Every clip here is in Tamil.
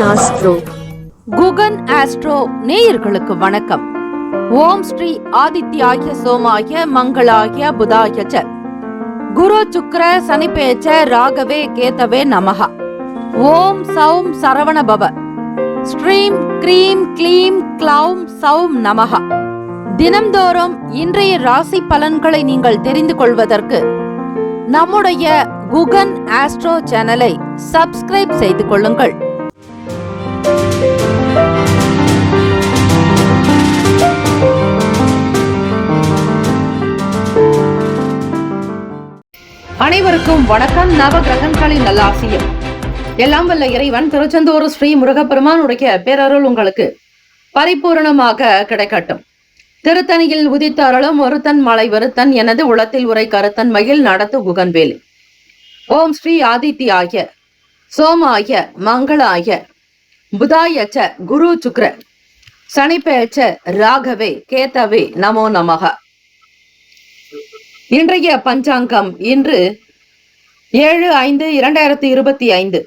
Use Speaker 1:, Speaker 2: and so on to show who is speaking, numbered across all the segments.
Speaker 1: ஆஸ்ட்ரோ.
Speaker 2: குகன் ஆஸ்ட்ரோ நேயர்களுக்கு வணக்கம். ஓம் ஸ்ரீ ஆதித்யாய சோமாய மங்களாய புதாய ச குரு சுக்ர சனிபேச்ச ராகவே கேதவே நமஹ. ஓம் சௌம் சரவண பவ. ஸ்ரீம் க்ரீம் க்ளீம் க்ளௌம் சௌம் நமஹ. தினம்தோறும் இன்றைய ராசி பலன்களை நீங்கள் தெரிந்து கொள்வதற்கு நம்முடைய குகன் ஆஸ்ட்ரோ சேனலை சப்ஸ்கிரைப் செய்து கொள்ளுங்கள். அனைவருக்கும் வணக்கம். நவ கிரகங்களின் நல்லாசியம் எல்லாம் வல்ல இறைவன் திருச்செந்தூர் ஸ்ரீ முருகப்பெருமானுடைய பேரருள் உங்களுக்கு பரிபூரணமாக கிடைக்கட்டும். திருத்தணியில் உதித்த அருளும் ஒருத்தன் மலை வருத்தன் எனது உளத்தில் உரை கருத்தன் மகிழ் நடத்து குகன்வேலி. ஓம் ஸ்ரீ ஆதித்யாய சோமாய மங்களாய புதாய ச குரு சுக்ர சனிப்பேச்ச ராகவே கேதவே நமோ நமக. இன்றைய பஞ்சாங்கம் இன்று 7/5/2025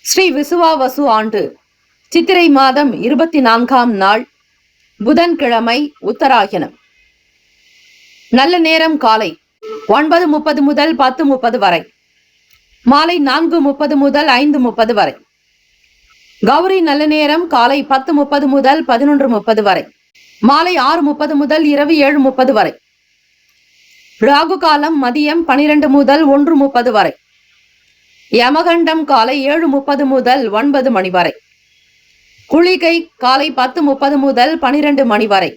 Speaker 2: ஸ்ரீ விசுவாவசு ஆண்டு சித்திரை மாதம் 24ஆம் நாள் புதன்கிழமை உத்தராயணம். நல்ல நேரம் காலை 9:30 முதல் 10:30 வரை, மாலை 4:30 முதல் 5:30 வரை. கௌரி நல்ல நேரம் காலை 10:30 முதல் 11:30 வரை, மாலை 6:30 முதல் இரவு 7:30 வரை. ராகு காலம் மதியம் 12 முதல் 1:30 வரை. யமகண்டம் காலை 7:30 முதல் 9 மணி வரை. குளிகை காலை 10:30 முதல் 12 மணி வரை.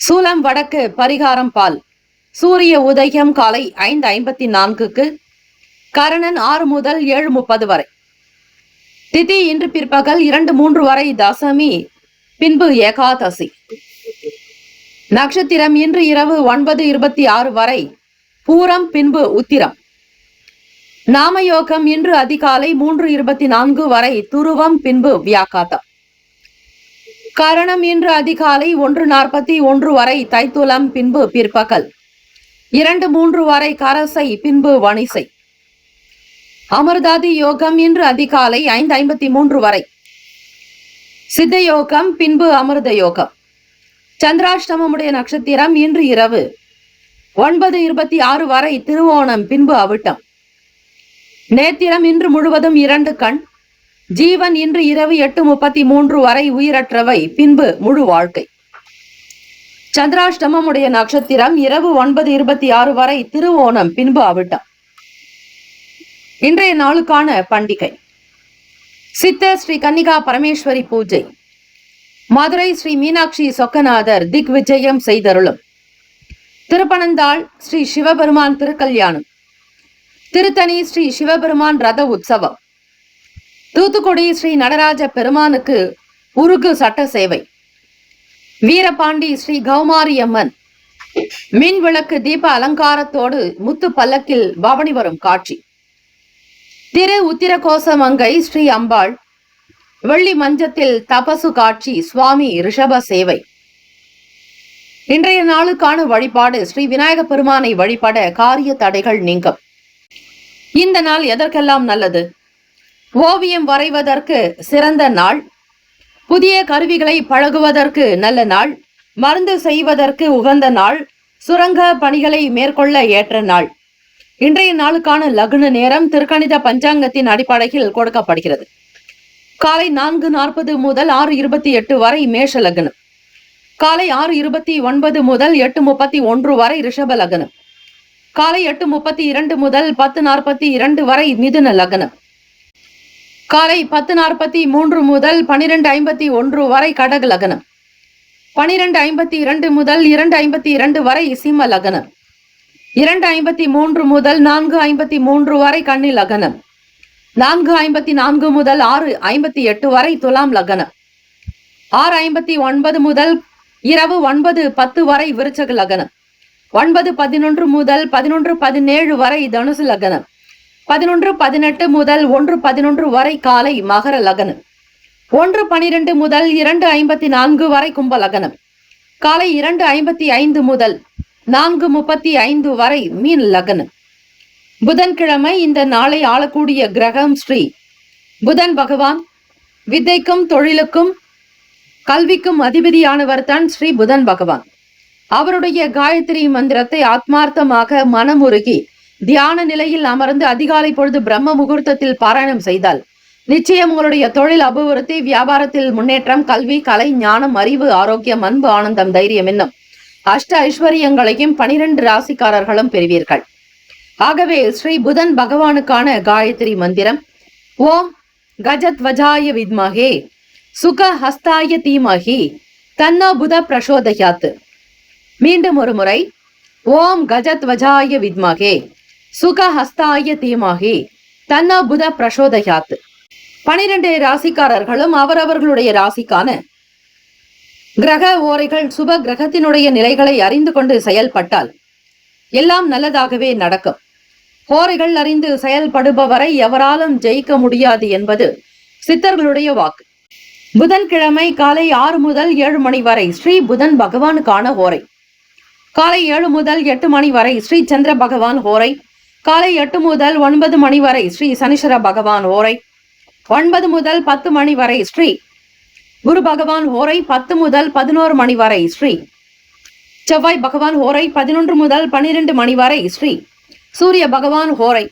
Speaker 2: சூலம் வடக்கு, பரிகாரம் பால். சூரிய உதயம் காலை 5:54க்கு, கரணன் 6 முதல் 7:30 வரை. திதி இன்று பிற்பகல் 2-3 வரை தசமி, பின்பு ஏகாதசி. நட்சத்திரம் இன்று இரவு 9:26 வரை பூரம், பின்பு உத்திரம். நாமயோகம் இன்று அதிகாலை 3:24 வரை துருவம், பின்பு வியாகாதம். கரணம் இன்று அதிகாலை 1:41 வரை தைத்துலம், பின்பு பிற்பகல் 2-3 வரை கரசை, பின்பு வணிசை. அமிர்தாதி யோகம் இன்று அதிகாலை 5:53 வரை சித்த யோகம், பின்பு அமிர்த யோகம். சந்திராஷ்டமமுடைய நட்சத்திரம் இன்று இரவு 9:26 வரை திருவோணம், பின்பு அவிட்டம். நேத்திரம் இன்று முழுவதும் 2 கண். ஜீவன் இன்று இரவு 8:33 வரை உயிரற்றவை, பின்பு முழு வாழ்க்கை. சந்திராஷ்டமமுடைய நட்சத்திரம் இரவு 9:26 வரை திருவோணம், பின்பு அவிட்டம். இன்றைய நாளுக்கான பண்டிகை சித்த ஸ்ரீ கன்னிகா பரமேஸ்வரி பூஜை. மதுரை ஸ்ரீ மீனாட்சி சொக்கநாதர் திக் விஜயம் செய்தருளும். திருப்பனந்தாள் ஸ்ரீ சிவபெருமான் திருக்கல்யாணம். திருத்தணி ஸ்ரீ சிவபெருமான் ரத உற்சவம். தூத்துக்குடி ஸ்ரீ நடராஜ பெருமானுக்கு உருகு சட்ட சேவை. வீரபாண்டி ஸ்ரீ கௌமாரியம்மன் மின் விளக்கு தீப அலங்காரத்தோடு முத்து பல்லக்கில் பவனி வரும் காட்சி. திரு உத்திரகோசமங்கை ஸ்ரீ அம்பாள் வெள்ளி மஞ்சத்தில் தபசு காட்சி. சுவாமி ரிஷப சேவை. இன்றைய நாளுக்கான வழிபாடு ஸ்ரீ விநாயக பெருமானை வழிபட காரிய தடைகள் நீங்கும். இந்த நாள் எதற்கெல்லாம் நல்லது? ஓவியம் வரைவதற்கு சிறந்த நாள். புதிய கருவிகளை பழகுவதற்கு நல்ல நாள். மருந்து செய்வதற்கு உகந்த நாள். சுரங்க பணிகளை மேற்கொள்ள ஏற்ற நாள். இன்றைய நாளுக்கான லக்ன நேரம் திருக்கணித பஞ்சாங்கத்தின் அடிப்படையில் கொடுக்கப்படுகிறது. காலை 4:40 முதல் 6:28 வரை மேஷ லக்னம். காலை 6:29 முதல் 8:31 வரை ரிஷப லக்னம். காலை 8:32 முதல் 10:42 வரை மிதுன லக்னம். காலை 10:43 முதல் 12:51 வரை கடக லக்னம். 12:52 முதல் 2:52 வரை சிம்ம லக்னம். 2:53 முதல் 4:53 வரை கன்னி லக்னம். 4:54 முதல் 6:58 வரை துலாம் லக்னம். 6:59 முதல் இரவு 9:10 வரை விருச்சக லக்னம். 9:11 முதல் 11:17 வரை தனுசு லக்னம். 11:18 முதல் 1:11 வரை காலை மகர லக்னம். 1:12 முதல் 2:54 வரை கும்ப லக்னம். காலை 2:55 முதல் 4:35 வரை மீன் லக்னம். புதன்கிழமை இந்த நாளை ஆளக்கூடிய கிரகம் ஸ்ரீ புதன் பகவான் வித்தைக்கும் தொழிலுக்கும் கல்விக்கும் அதிபதியானவர் தான் ஸ்ரீ புதன் பகவான். அவருடைய காயத்ரி மந்திரத்தை ஆத்மார்த்தமாக மனமுருகி தியான நிலையில் அமர்ந்து அதிகாலை பொழுது பிரம்ம முகூர்த்தத்தில் பாராயணம் செய்தால் நிச்சயம் உங்களுடைய தொழில் அபிவிருத்தி, வியாபாரத்தில் முன்னேற்றம், கல்வி, கலை, ஞானம், அறிவு, ஆரோக்கியம், அன்பு, ஆனந்தம், தைரியம் என்னும் அஷ்ட ஐஸ்வர்யங்களையும் 12 ராசிக்காரர்களும் பெறுவீர்கள். ஆகவே ஸ்ரீ புதன் பகவானுக்கான காயத்ரி மந்திரம் ஓம் கஜத்வஜாய வித்மஹே சுக ஹஸ்தாய தீமஹி தன்னோ புத பிரசோதயாத். மீண்டும் ஒரு முறை, ஓம் கஜத்வஜாய வித்மஹே சுக ஹஸ்தாய தீமஹி தன்னோ புத பிரசோதயாத். 12 ராசிக்காரர்களும் அவரவர்களுடைய ராசிக்கான கிரக ஓரைகள் சுப கிரகத்தினுடைய நிலைகளை அறிந்து கொண்டு செயல்பட்டால் எல்லாம் நல்லதாகவே நடக்கும். ஓரைகள் அறிந்து செயல்படுபவரை எவராலும் ஜெயிக்க முடியாது என்பது சித்தர்களுடைய வாக்கு. புதன்கிழமை காலை 6 முதல் 7 மணி வரை ஸ்ரீ புதன் பகவானுக்கான ஓரை. காலை 7 முதல் 8 மணி வரை ஸ்ரீ சந்திர பகவான் ஓரை. காலை 8 முதல் 9 மணி வரை ஸ்ரீ சனீஸ்வர பகவான் ஓரை. 9 முதல் 10 மணி வரை ஸ்ரீ குரு பகவான் ஓரை. 10 முதல் 11 மணி வரை ஸ்ரீ செவ்வாய் பகவான் ஓரை. 11 முதல் 12 மணி வரை ஸ்ரீ சூரிய பகவான் ஓரை.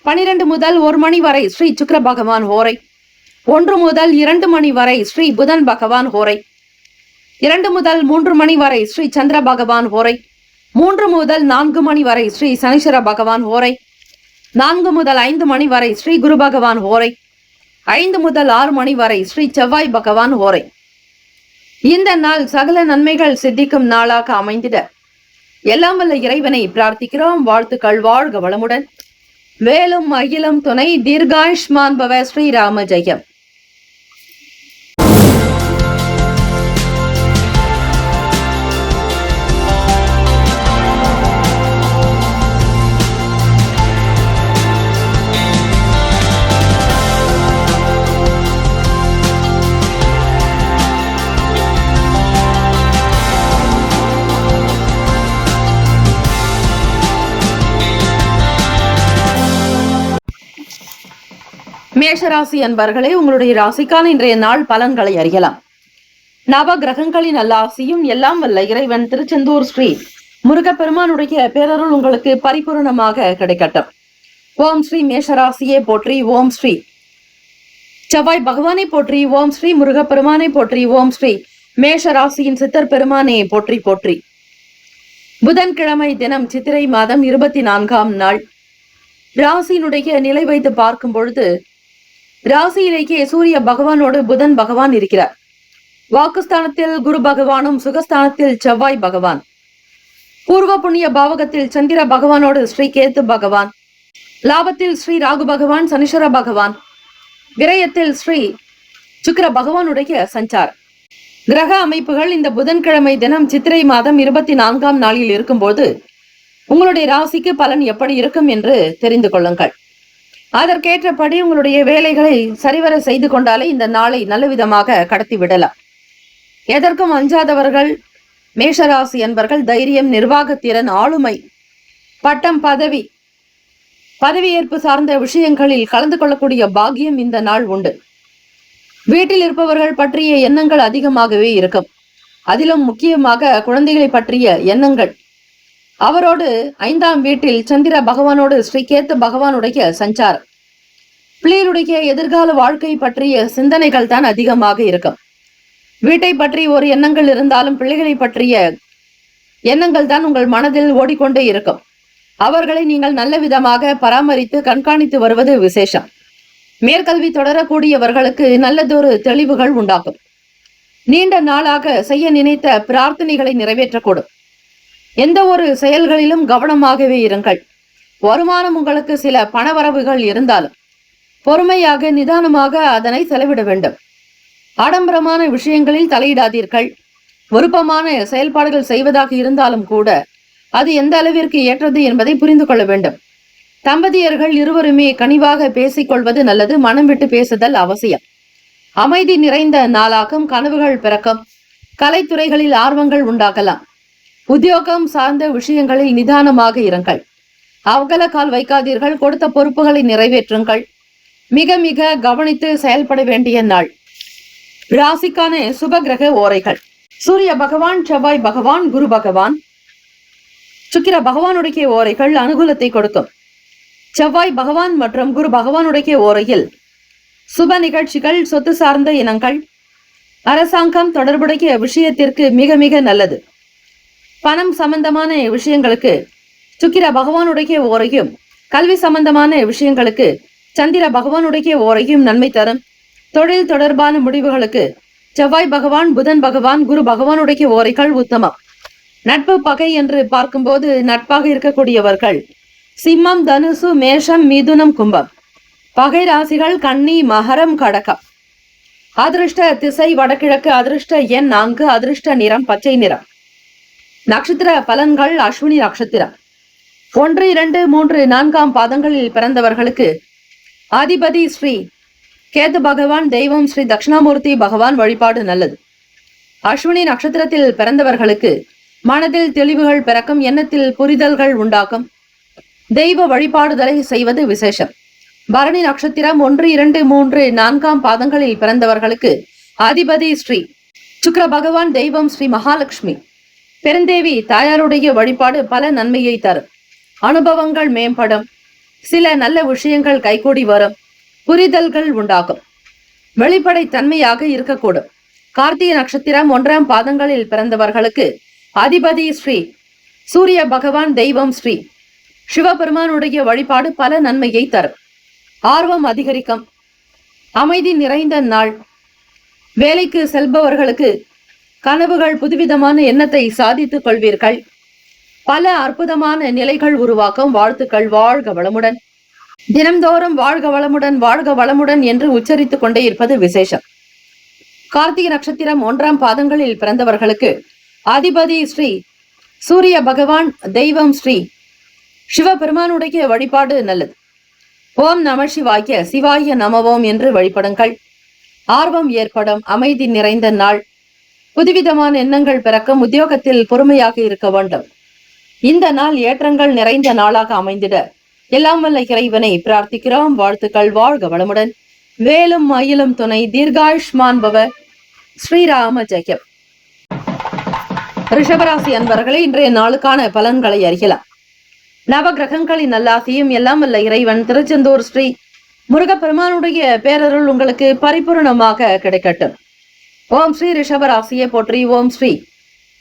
Speaker 2: 12 முதல் 1 மணி வரை ஸ்ரீ சுக்கிர பகவான் ஓரை. 1 முதல் 2 மணி வரை ஸ்ரீ புதன் பகவான் ஓரை. 2 முதல் 3 மணி வரை ஸ்ரீ சந்திர பகவான் ஓரை. 3 முதல் 4 மணி வரை ஸ்ரீ சனீஸ்வர பகவான் ஓரை. 4 முதல் 5 மணி வரை ஸ்ரீ குரு பகவான் ஓரை. 5 முதல் 6 மணி வரை ஸ்ரீ செவ்வாய் பகவான் ஓரை. இந்த நாள் சகல நன்மைகள் சித்திக்கும் நாளாக அமைந்திட எல்லாம் வல்ல இறைவனை பிரார்த்திக்கிறோம். வாழ்த்துக்கள். வாழ்க வளமுடன். வேலும் அகிலம் துணை. தீர்காயுஷ்மான் பவ. ஸ்ரீராம ஜெயம். மேஷராசி அன்பர்களே, உங்களுடைய ராசிக்கான இன்றைய நாள் பலன்களை அறியலாம். நவ கிரகங்களின் நல்லாசியும் எல்லாம் வல்ல இறைவன் திருச்செந்தூர் ஸ்ரீ முருகப்பெருமானுடைய பேரருள் உங்களுக்கு பரிபூர்ணமாக கிடைக்கட்டும். ஓம் ஸ்ரீ மேஷராசியே போற்றி. ஓம் ஸ்ரீ செவ்வாய் பகவானை போற்றி. ஓம் ஸ்ரீ முருகப்பெருமானை போற்றி. ஓம் ஸ்ரீ மேஷராசியின் சித்தர் பெருமானே போற்றி போற்றி. புதன்கிழமை தினம் சித்திரை மாதம் 24ஆம் நாள். ராசியினுடைய நிலை வைத்து பார்க்கும் பொழுது ராசியிலேயே சூரிய பகவானோடு புதன் பகவான் இருக்கிறார். வாக்குஸ்தானத்தில் குரு பகவானும் சுகஸ்தானத்தில் செவ்வாய் பகவான், பூர்வ புண்ணிய பாவகத்தில் சந்திர பகவானோடு ஸ்ரீ கேத்து பகவான், லாபத்தில் ஸ்ரீ ராகு பகவான் சனீஸ்வர பகவான், விரயத்தில் ஸ்ரீ சுக்கிர பகவானுடைய சஞ்சாரம். கிரக அமைப்புகள் இந்த புதன்கிழமை தினம் சித்திரை மாதம் 24ஆம் நாளில் இருக்கும்போது உங்களுடைய ராசிக்கு பலன் எப்படி இருக்கும் என்று தெரிந்து கொள்ளுங்கள். அதற்கேற்றபடி உங்களுடைய வேலைகளை சரிவர செய்து கொண்டாலே இந்த நாளை நல்ல விதமாக கடத்தி விடலாம். எதற்கும் அஞ்சாதவர்கள் மேஷராசி என்பர்கள் தைரியம், நிர்வாகத்திறன், ஆளுமை, பட்டம், பதவியேற்பு சார்ந்த விஷயங்களில் கலந்து கொள்ளக்கூடிய பாக்கியம் இந்த நாள் உண்டு. வீட்டில் இருப்பவர்கள் பற்றிய எண்ணங்கள் அதிகமாகவே இருக்கும். அதிலும் முக்கியமாக குழந்தைகளை பற்றிய எண்ணங்கள். அவரோடு 5ஆம் வீட்டில் சந்திர பகவானோடு ஸ்ரீ கேத்து பகவானுடைய சஞ்சாரம். பிள்ளைகளுடைய எதிர்கால வாழ்க்கை பற்றிய சிந்தனைகள் தான் அதிகமாக இருக்கும். வீட்டை பற்றி ஒரு எண்ணங்கள் இருந்தாலும் பிள்ளைகளை பற்றிய எண்ணங்கள் தான் உங்கள் மனதில் ஓடிக்கொண்டே இருக்கும். அவர்களை நீங்கள் நல்ல விதமாக பராமரித்து கண்காணித்து வருவது விசேஷம். மேற்கல்வி தொடரக்கூடியவர்களுக்கு நல்லதொரு தெளிவுகள் உண்டாகும். நீண்ட நாளாக செய்ய நினைத்த பிரார்த்தனைகளை நிறைவேற்றக்கூடும். எந்த ஒரு செயல்களிலும் கவனமாகவே இருங்கள். வருமானம் உங்களுக்கு சில பணவரவுகள் இருந்தாலும் பொறுமையாக நிதானமாக அதனை செலவிட வேண்டும். ஆடம்பரமான விஷயங்களில் தலையிடாதீர்கள். விருப்பமான செயல்பாடுகள் செய்வதாக இருந்தாலும் கூட அது எந்த அளவிற்கு ஏற்றது என்பதை புரிந்து கொள்ள வேண்டும். தம்பதியர்கள் இருவருமே கனிவாக பேசிக்கொள்வது நல்லது. மனம் விட்டு பேசுதல் அவசியம். அமைதி நிறைந்த நாளாகும். கனவுகள் பிறக்கும். கலைத்துறைகளில் ஆர்வங்கள் உண்டாகலாம். உத்தியோகம் சார்ந்த விஷயங்களில் நிதானமாக இருங்கள். அவகல கால் வைக்காதீர்கள். கொடுத்த பொறுப்புகளை நிறைவேற்றுங்கள். மிக மிக கவனித்து செயல்பட வேண்டிய நாள். ராசிக்கான சுபகிரக ஓரைகள். சூரிய பகவான், செவ்வாய் பகவான், குரு பகவான், சுக்கிர பகவானுடைய ஓரைகள் அனுகூலத்தை கொடுக்கும். செவ்வாய் பகவான் மற்றும் குரு பகவானுடைய ஓரையில் சுப நிகழ்ச்சிகள், சொத்து சார்ந்த இனங்கள், அரசாங்கம் தொடர்புடைய விஷயத்திற்கு மிக மிக நல்லது. பணம் சம்பந்தமான விஷயங்களுக்கு சுக்கிர பகவானுடைய ஓரையும், கல்வி சம்பந்தமான விஷயங்களுக்கு சந்திர பகவானுடைய ஓரையும் நன்மை தரும். தொழில் தொடர்பான முடிவுகளுக்கு செவ்வாய் பகவான், புதன் பகவான், குரு பகவானுடைய ஓரைகள் உத்தமம். நட்பு பகை என்று பார்க்கும்போது நட்பாக இருக்கக்கூடியவர்கள் சிம்மம், தனுசு, மேஷம், மிதுனம், கும்பம். பகை ராசிகள் கன்னி, மகரம், கடகம். அதிர்ஷ்ட திசை வடகிழக்கு. அதிர்ஷ்ட எண் 4. அதிர்ஷ்ட நிறம் பச்சை நிறம். நட்சத்திர பலன்கள். அஸ்வினி நட்சத்திரம் 1, 2, 3, 4 பாதங்களில் பிறந்தவர்களுக்கு அதிபதி ஸ்ரீ கேது பகவான், தெய்வம் ஸ்ரீ தட்சிணாமூர்த்தி பகவான் வழிபாடு நல்லது. அஸ்வினி நட்சத்திரத்தில் பிறந்தவர்களுக்கு மனதில் தெளிவுகள் பிறக்கும், எண்ணத்தில் புரிதல்கள் உண்டாகும். தெய்வ வழிபாடுதலை செய்வது விசேஷம். பரணி நட்சத்திரம் 1, 2, 3, 4 பாதங்களில் பிறந்தவர்களுக்கு அதிபதி ஸ்ரீ சுக்கிர பகவான், தெய்வம் ஸ்ரீ மகாலட்சுமி. பெருந்தேவி தாயாருடைய வழிபாடு பல நன்மையை தரும். அனுபவங்கள் மேம்படும். சில நல்ல விஷயங்கள் கைகூடி வரும். புரிதல்கள் உண்டாகும். வெளிப்படை தன்மையாக இருக்கக்கூடும். கார்த்திகை நட்சத்திரம் 1 பாதங்களில் பிறந்தவர்களுக்கு அதிபதி ஸ்ரீ சூரிய பகவான், தெய்வம் ஸ்ரீ சிவபெருமானுடைய வழிபாடு பல நன்மையை தரும். ஆர்வம் அதிகரிக்கும். அமைதி நிறைந்த நாள். வேலைக்கு செல்பவர்களுக்கு கனவுகள், புதுவிதமான எண்ணத்தை சாதித்துக் கொள்வீர்கள். பல அற்புதமான நிலைகள் உருவாக்கும். வாழ்த்துக்கள். வாழ்க வளமுடன். தினம்தோறும் வாழ்க வளமுடன், வாழ்க வளமுடன் என்று உச்சரித்துக் கொண்டே இருப்பது விசேஷம். கார்த்திகை நட்சத்திரம் 1 பாதங்களில் பிறந்தவர்களுக்கு அதிபதி ஸ்ரீ சூரிய பகவான், தெய்வம் ஸ்ரீ சிவபெருமானுடைய வழிபாடு நல்லது. ஓம் நம சிவாய, சிவாய நமவோம் என்று வழிபடுங்கள். ஆர்வம் ஏற்படும். அமைதி நிறைந்த நாள். புதுவிதமான எண்ணங்கள் பிறக்கும். உத்தியோகத்தில் பொறுமையாக இருக்க வேண்டும். இந்த நாள் ஏற்றங்கள் நிறைந்த நாளாக அமைந்திட எல்லாம் வல்ல இறைவனை பிரார்த்திக்கிறோம். வாழ்த்துக்கள். வாழ்க வளமுடன். வேலும் மயிலும் துணை. தீர்காயுஷ்மான் பவ. ஸ்ரீராம ஜெயம். ரிஷபராசி அன்பர்களே, இன்றைய நாளுக்கான பலன்களை அறியலாம். நவ கிரகங்களின் நல்லாசியும் எல்லாம் வல்ல இறைவன் திருச்செந்தூர் ஸ்ரீ முருகப்பெருமானுடைய பேரருள் உங்களுக்கு பரிபூர்ணமாக கிடைக்கட்டும். ஓம் ஸ்ரீ ரிஷபராசியை போற்றி. ஓம் ஸ்ரீ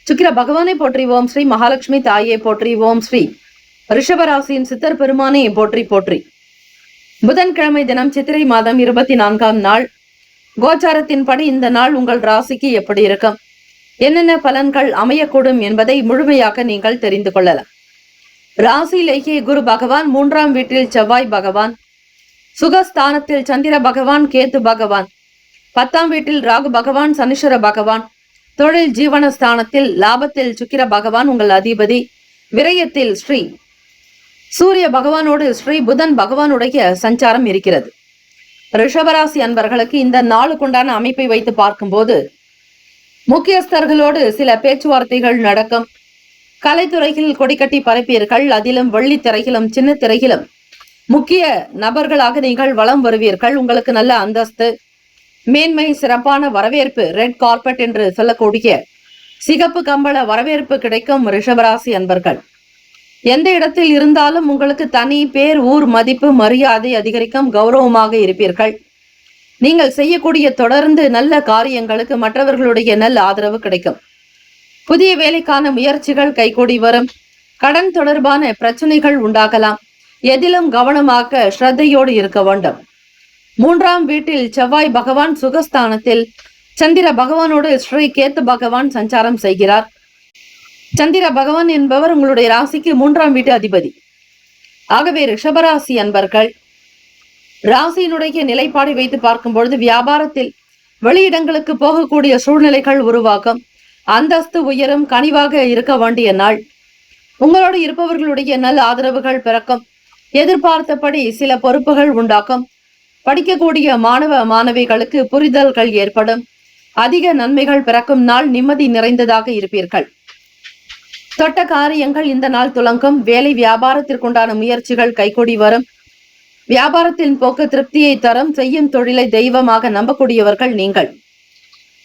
Speaker 2: சுக்கிர பகவானை போற்றி. ஓம் ஸ்ரீ மகாலட்சுமி தாயை போற்றி. ஓம் ஸ்ரீ ரிஷபராசியின் சித்தர் பெருமானை போற்றி போற்றி. புதன்கிழமை தினம் சித்திரை மாதம் 24ஆம் நாள். கோச்சாரத்தின்படி இந்த நாள் உங்கள் ராசிக்கு எப்படி இருக்கும், என்னென்ன பலன்கள் அமையக்கூடும் என்பதை முழுமையாக நீங்கள் தெரிந்து கொள்ளலாம். ராசியிலேயே குரு பகவான், 3ஆம் வீட்டில் செவ்வாய் பகவான், சுகஸ்தானத்தில் சந்திர பகவான், கேது பகவான், 10ஆம் வீட்டில் ராகு பகவான், சனீஸ்வர பகவான், தொழில் ஜீவனஸ்தானத்தில் லாபத்தில் சுக்கிர பகவான் உங்கள் அதிபதி, விரயத்தில் ஸ்ரீ சூரிய பகவானோடு ஸ்ரீ புதன் பகவானுடைய சஞ்சாரம் இருக்கிறது. ரிஷபராசி அன்பர்களுக்கு இந்த நாளுக்குண்டான அமைப்பை வைத்து பார்க்கும்போது முக்கியஸ்தர்களோடு சில பேச்சுவார்த்தைகள் நடக்கும். கலைத்துறையில் கொடிக்கட்டி பரப்பீர்கள். அதிலும் வெள்ளி திரையிலும் சின்ன திரையிலும் முக்கிய நபர்களாக நீங்கள் வலம் வருவீர்கள். உங்களுக்கு நல்ல அந்தஸ்து, மேன்மை, சிறப்பான வரவேற்பு, ரெட் கார்பெட் என்று சொல்லக்கூடிய சிகப்பு கம்பள வரவேற்பு கிடைக்கும். ரிஷபராசி அன்பர்கள் எந்த இடத்தில் இருந்தாலும் உங்களுக்கு தனி பேர், ஊர் மதிப்பு, மரியாதை அதிகரிக்கும். கௌரவமாக இருப்பீர்கள். நீங்கள் செய்யக்கூடிய தொடர்ந்து நல்ல காரியங்களுக்கு மற்றவர்களுடைய நல்ல ஆதரவு கிடைக்கும். புதிய வேலைக்கான முயற்சிகள் கைகூடி வரும். கடன் தொடர்பான பிரச்சனைகள் உண்டாகலாம். எதிலும் கவனமாக ஸ்ரத்தையோடு இருக்க வேண்டும். 3ஆம் வீட்டில் செவ்வாய் பகவான், சுகஸ்தானத்தில் சந்திர பகவானோடு ஸ்ரீ கேத்து பகவான் சஞ்சாரம் செய்கிறார். சந்திர பகவான் என்பவர் உங்களுடைய ராசிக்கு 3ஆம் வீட்டு அதிபதி. ஆகவே ரிஷபராசி அன்பர்கள் ராசியினுடைய நிலைப்பாடை வைத்து பார்க்கும் பொழுது வியாபாரத்தில் வெளியிடங்களுக்கு போகக்கூடிய சூழ்நிலைகள் உருவாகும். அந்தஸ்து உயரும். கனிவாக இருக்க வேண்டிய நாள். உங்களோடு இருப்பவர்களுடைய நல்ல ஆதரவுகள் பிறக்கும். எதிர்பார்த்தபடி சில பொறுப்புகள் உண்டாக்கும். படிக்கக்கூடிய மாணவ மாணவிகளுக்கு புரிதல்கள் ஏற்படும். அதிக நன்மைகள் பிறக்கும் நாள். நிம்மதி நிறைந்ததாக இருப்பீர்கள். தொட்ட காரியங்கள் இந்த நாள் துலங்கும். வேலை வியாபாரத்திற்குண்டான முயற்சிகள் கைகூடி வரும். வியாபாரத்தின் போக்கு திருப்தியை தரும். செய்யும் தொழிலை தெய்வமாக நம்பக்கூடியவர்கள் நீங்கள்.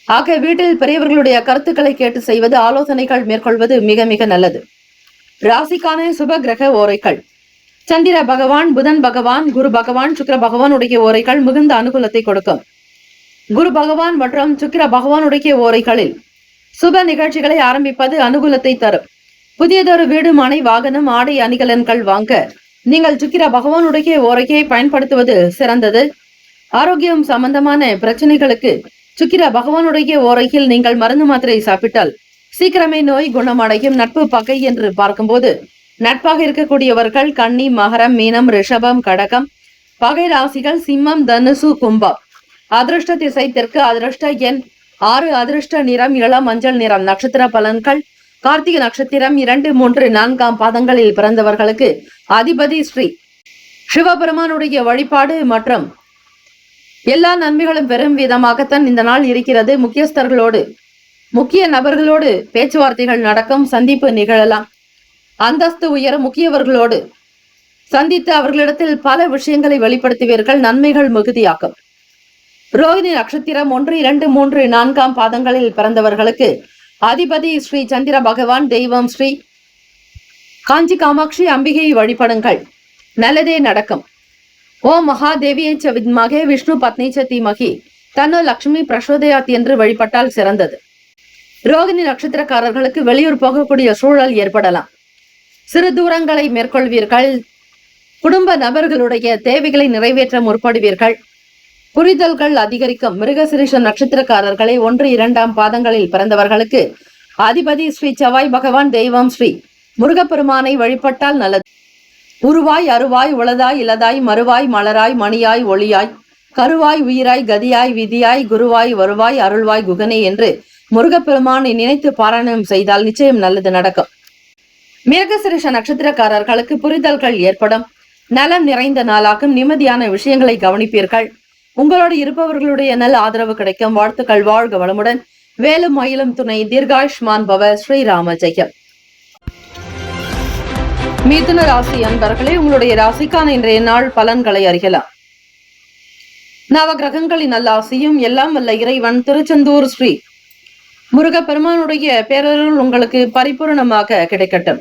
Speaker 2: ஆக வீட்டில் பெரியவர்களுடைய கருத்துக்களை கேட்டு செய்வது, ஆலோசனைகள் மேற்கொள்வது மிக மிக நல்லது. ராசிக்கான சுப கிரக ஓரைகள்: சந்திர பகவான், புதன் பகவான், குரு பகவான், சுக்கிர பகவானுடைய ஓரைகள் மிகுந்த அனுகூலத்தை கொடுக்கும். குரு பகவான் மற்றும் சுக்கிர பகவானுடைய ஓரைகளில் சுப நிகழ்ச்சிகளை ஆரம்பிப்பது அனுகூலத்தை தரும். புதியதொரு வீடு, மனை, வாகனம், ஆடை, அணிகலன்கள் வாங்க நீங்கள் சுக்கிர பகவானுடைய ஓரையை பயன்படுத்துவது சிறந்தது. ஆரோக்கியம் சம்பந்தமான பிரச்சனைகளுக்கு சுக்கிர பகவானுடைய ஓரையில் நீங்கள் மருந்து மாத்திரை சாப்பிட்டால் சீக்கிரமே நோய் குணமடையும். நட்பு பகை என்று பார்க்கும்போது நட்பாக இருக்கக்கூடியவர்கள் கன்னி, மகரம், மீனம், ரிஷபம், கடகம். பகை ராசிகள் சிம்மம், தனுசு, கும்பம். அதிர்ஷ்ட திசை தெற்கு. அதிர்ஷ்ட எண் 6. அதிர்ஷ்ட நிறம் இளம் மஞ்சள் நிறம். நட்சத்திர பலன்கள்: கார்த்திகை நட்சத்திரம் 2, 3, 4 பாதங்களில் பிறந்தவர்களுக்கு அதிபதி ஸ்ரீ சிவபெருமானுடைய வழிபாடு மற்றும் எல்லா நன்மைகளும் பெறும் விதமாகத்தான் இந்த நாள் இருக்கிறது. முக்கியஸ்தர்களோடு, முக்கிய நபர்களோடு பேச்சுவார்த்தைகள் நடக்கும். சந்திப்பு நிகழலாம். அந்தஸ்து உயர முக்கியவர்களோடு சந்தித்து அவர்களிடத்தில் பல விஷயங்களை வெளிப்படுத்துவீர்கள். நன்மைகள் மிகுதியாக்கும். ரோகிணி நட்சத்திரம் 1, 2, 3, 4 பாதங்களில் பிறந்தவர்களுக்கு அதிபதி ஸ்ரீ சந்திர பகவான். தெய்வம் ஸ்ரீ காஞ்சி காமாட்சி அம்பிகையை வழிபடுங்கள். நல்லதே நடக்கும். ஓம் மகாதேவியை வித்மகே விஷ்ணு பத்னி தீமகி தன்னோ லட்சுமி பிரசோதயாத் என்று வழிபட்டால் சிறந்தது. ரோகிணி நட்சத்திரக்காரர்களுக்கு வெளியூர் போகக்கூடிய சூழல் ஏற்படலாம். சிறு தூரங்களை மேற்கொள்வீர்கள். குடும்ப நபர்களுடைய தேவைகளை நிறைவேற்ற முற்படுவீர்கள். புரிதல்கள் அதிகரிக்கும். மிருகசிரீஷ நட்சத்திரக்காரர்களை 1, 2 பாதங்களில் பிறந்தவர்களுக்கு அதிபதி ஸ்ரீ செவ்வாய் பகவான். தெய்வம் ஸ்ரீ முருகப்பெருமானை வழிபட்டால் நல்லது. உருவாய், அருவாய், உளதாய், இலதாய், மறுவாய், மலராய், மணியாய், ஒளியாய், கருவாய், உயிராய், கதியாய், விதியாய், குருவாய், வருவாய், அருள்வாய், குகனே என்று முருகப்பெருமானை நினைத்து பாராயணம் செய்தால் நிச்சயம் நல்லது நடக்கும். மிருகசிரீஷ நட்சத்திரக்காரர்களுக்கு புரிதல்கள் ஏற்படும். நலம் நிறைந்த நாளாகும். நிம்மதியான விஷயங்களை கவனிப்பீர்கள். உங்களோடு இருப்பவர்களுடைய நல்ல ஆதரவு கிடைக்கும். வாழ்த்துக்கள். வாழ்க வளமுடன். வேலும் மயிலும் துணை. தீர்காயுஷ்மான் பவ. ஸ்ரீராம ஜெயம். மிதுன ராசி அன்பர்களே, உங்களுடைய ராசிக்கான இன்றைய நாள் பலன்களை அறியலாம். நவ கிரகங்களின் நல்லாசியும் எல்லாம் வல்ல இறைவன் திருச்செந்தூர் ஸ்ரீ முருகப்பெருமானுடைய பேரருள் உங்களுக்கு பரிபூர்ணமாக கிடைக்கட்டும்.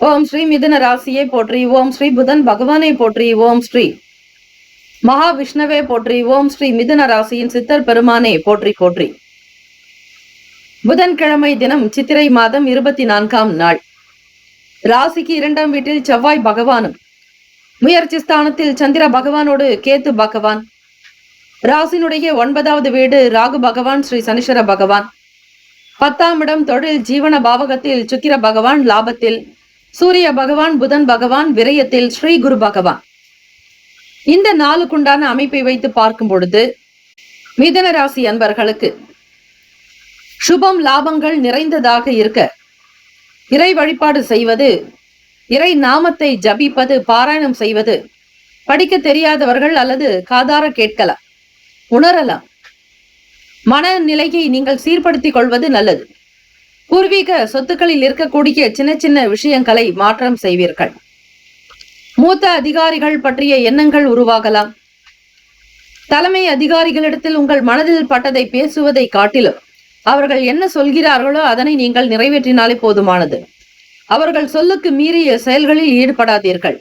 Speaker 2: ஓம் ஸ்ரீ மிதுன ராசியை போற்றி. ஓம் ஸ்ரீ புதன் பகவானை போற்றி. ஓம் ஸ்ரீ மகாவிஷ்ணுவே போற்றி. ஓம் ஸ்ரீ மிதுன ராசியின் சித்தர் பெருமானே போற்றி போற்றி. புதன்கிழமை தினம் சித்திரை மாதம் 24ஆம் நாள். ராசிக்கு 2ஆம் வீட்டில் செவ்வாய் பகவானும், முயற்சி ஸ்தானத்தில் சந்திர பகவானோடு கேத்து பகவான். ராசினுடைய 9வது வீடு ராகு பகவான், ஸ்ரீ சனீஸ்வர பகவான். 10ஆம் இடம் தொழில் ஜீவன பாவகத்தில் சுக்கிர பகவான். லாபத்தில் சூரிய பகவான், புதன் பகவான். விரயத்தில் ஸ்ரீ குரு பகவான். இந்த நாளுக்குண்டான அமைப்பை வைத்து பார்க்கும் பொழுது மிதுன ராசி அன்பர்களுக்கு சுபம் லாபங்கள் நிறைந்ததாக இருக்க இறை வழிபாடு செய்வது, இறை நாமத்தை ஜபிப்பது, பாராயணம் செய்வது, படிக்க தெரியாதவர்கள் அல்லது காதார கேட்கலாம், உணரலாம். மனநிலையை நீங்கள் சீர்படுத்திக் கொள்வது நல்லது. பூர்வீக சொத்துக்களில் இருக்கக்கூடிய சின்ன சின்ன விஷயங்களை மாற்றம் செய்வீர்கள். மூத்த அதிகாரிகள் பற்றிய எண்ணங்கள் உருவாகலாம். தலைமை அதிகாரிகளிடத்தில் உங்கள் மனதில் பட்டதை பேசுவதை காட்டிலும் அவர்கள் என்ன சொல்கிறார்களோ அதனை நீங்கள் நிறைவேற்றினாலே போதுமானது. அவர்கள் சொல்லுக்கு மீறிய செயல்களில் ஈடுபடாதீர்கள்.